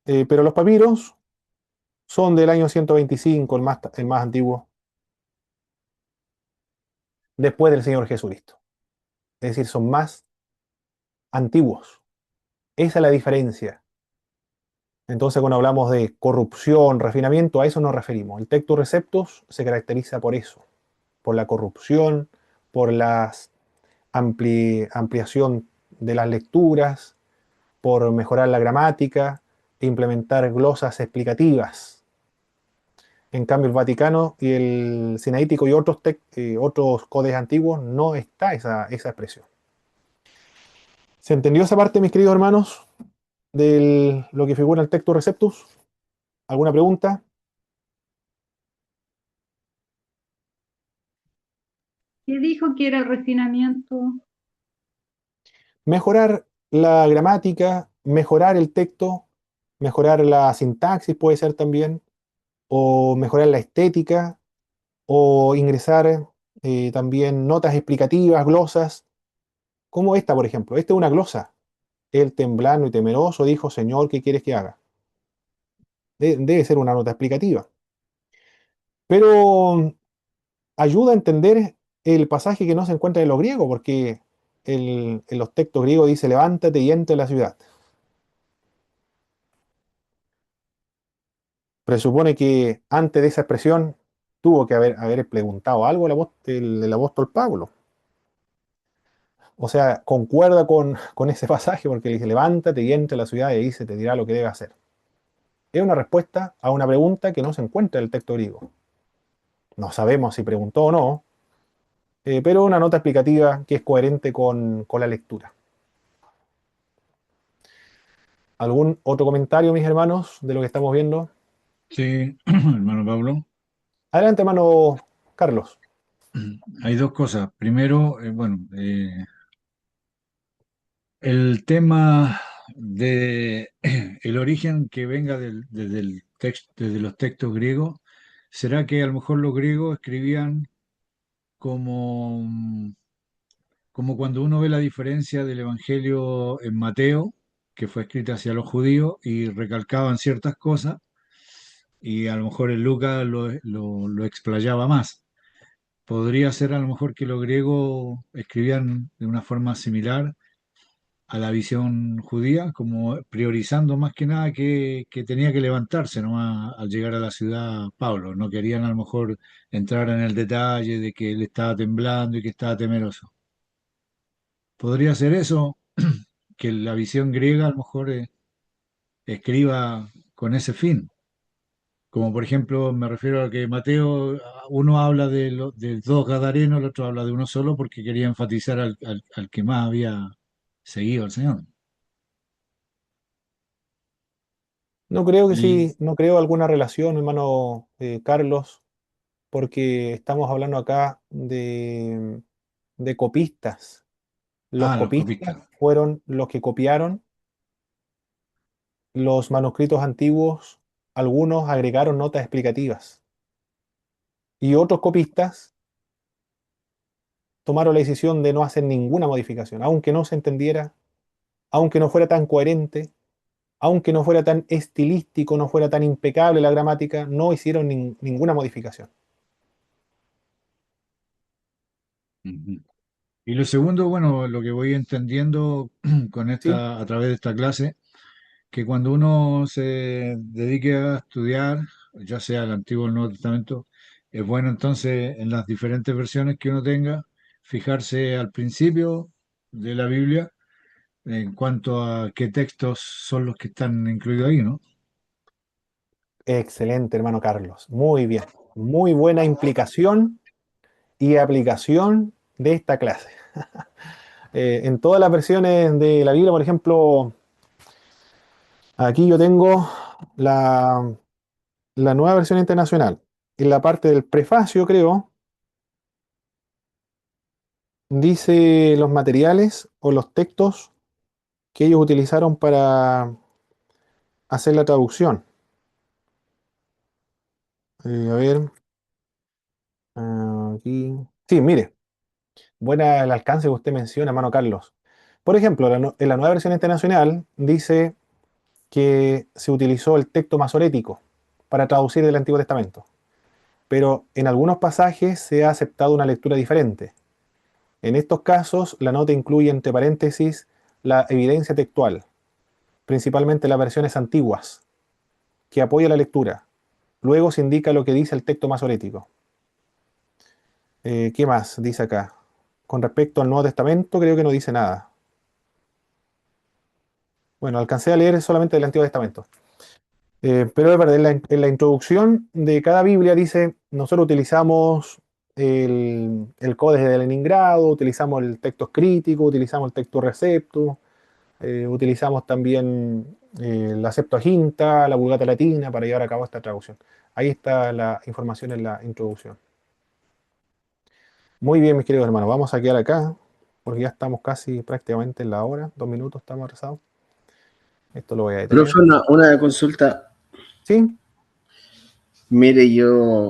pero los papiros son del año 125, el más antiguo, después del Señor Jesucristo. Es decir, son más antiguos. Esa es la diferencia. Entonces, cuando hablamos de corrupción, refinamiento, a eso nos referimos. El Tectus Receptus se caracteriza por eso, por la corrupción, por la ampliación de las lecturas, por mejorar la gramática e implementar glosas explicativas. En cambio, el Vaticano y el Sinaítico y otros códex antiguos no está esa expresión. ¿Se entendió esa parte, mis queridos hermanos, de lo que figura en el Tectus Receptus? ¿Alguna pregunta? ¿Qué dijo que era el refinamiento? Mejorar la gramática, mejorar el texto, mejorar la sintaxis puede ser también, o mejorar la estética, o ingresar también notas explicativas, glosas, como esta, por ejemplo. Esta es una glosa. El temblando y temeroso dijo, Señor, ¿qué quieres que haga? Debe ser una nota explicativa. Pero ayuda a entender el pasaje que no se encuentra en lo griego, porque en los textos griegos dice, levántate y entra en la ciudad. Presupone que antes de esa expresión tuvo que haber preguntado algo el apóstol Pablo. O sea, concuerda con ese pasaje porque le dice, levántate y entra a la ciudad y ahí se te dirá lo que debe hacer. Es una respuesta a una pregunta que no se encuentra en el texto griego. No sabemos si preguntó o no, pero una nota explicativa que es coherente con la lectura. ¿Algún otro comentario, mis hermanos, de lo que estamos viendo? Sí, hermano Pablo. Adelante, hermano Carlos. Hay dos cosas. Primero, el tema de el origen que venga desde el texto, desde los textos griegos, ¿será que a lo mejor los griegos escribían como, como cuando uno ve la diferencia del Evangelio en Mateo, que fue escrita hacia los judíos y recalcaban ciertas cosas, y a lo mejor en Lucas lo explayaba más? Podría ser a lo mejor que los griegos escribían de una forma similar a la visión judía, como priorizando más que nada que tenía que levantarse nomás al llegar a la ciudad Pablo. No querían a lo mejor entrar en el detalle de que él estaba temblando y que estaba temeroso. ¿Podría ser eso? Que la visión griega a lo mejor escriba con ese fin. Como por ejemplo, me refiero a que Mateo, uno habla de dos gadarenos, el otro habla de uno solo porque quería enfatizar al que más había seguido al Señor. No creo que Y, sí, no creo alguna relación, hermano Carlos, porque estamos hablando acá de copistas. Los los copistas copistas. fueron los que copiaron los manuscritos antiguos, algunos agregaron notas explicativas y otros copistas tomaron la decisión de no hacer ninguna modificación, aunque no se entendiera, aunque no fuera tan coherente, aunque no fuera tan estilístico, no fuera tan impecable la gramática, no hicieron ninguna modificación. Ujú. Y lo segundo, bueno, lo que voy entendiendo con ¿Sí? a través de esta clase, que cuando uno se dedique a estudiar, ya sea el Antiguo o el Nuevo Testamento, es bueno entonces en las diferentes versiones que uno tenga, fijarse al principio de la Biblia en cuanto a qué textos son los que están incluidos ahí, ¿no? Excelente, hermano Carlos. Muy bien. Muy buena implicación y aplicación de esta clase. En todas las versiones de la Biblia, por ejemplo, aquí yo tengo la nueva versión internacional. En la parte del prefacio, creo, dice los materiales o los textos que ellos utilizaron para hacer la traducción. A ver, aquí. Sí, mire, buena el alcance que usted menciona, hermano Carlos. Por ejemplo, en la nueva versión internacional dice que se utilizó el texto masorético para traducir el Antiguo Testamento, pero en algunos pasajes se ha aceptado una lectura diferente. En estos casos, la nota incluye entre paréntesis la evidencia textual, principalmente las versiones antiguas, que apoya la lectura. Luego se indica lo que dice el texto masorético. ¿Qué más dice acá? Con respecto al Nuevo Testamento, creo que no dice nada. Bueno, alcancé a leer solamente el Antiguo Testamento. Pero es verdad, en la introducción de cada Biblia dice, nosotros utilizamos el Códex de Leningrado, utilizamos el texto crítico, utilizamos el texto recepto, utilizamos también la Septuaginta, la Vulgata Latina para llevar a cabo esta traducción. Ahí está la información en la introducción. Muy bien, mis queridos hermanos, vamos a quedar acá, porque ya estamos casi prácticamente en la hora, 2 minutos estamos atrasados. Esto lo voy a detener. Profe, una consulta. ¿Sí? Mire, yo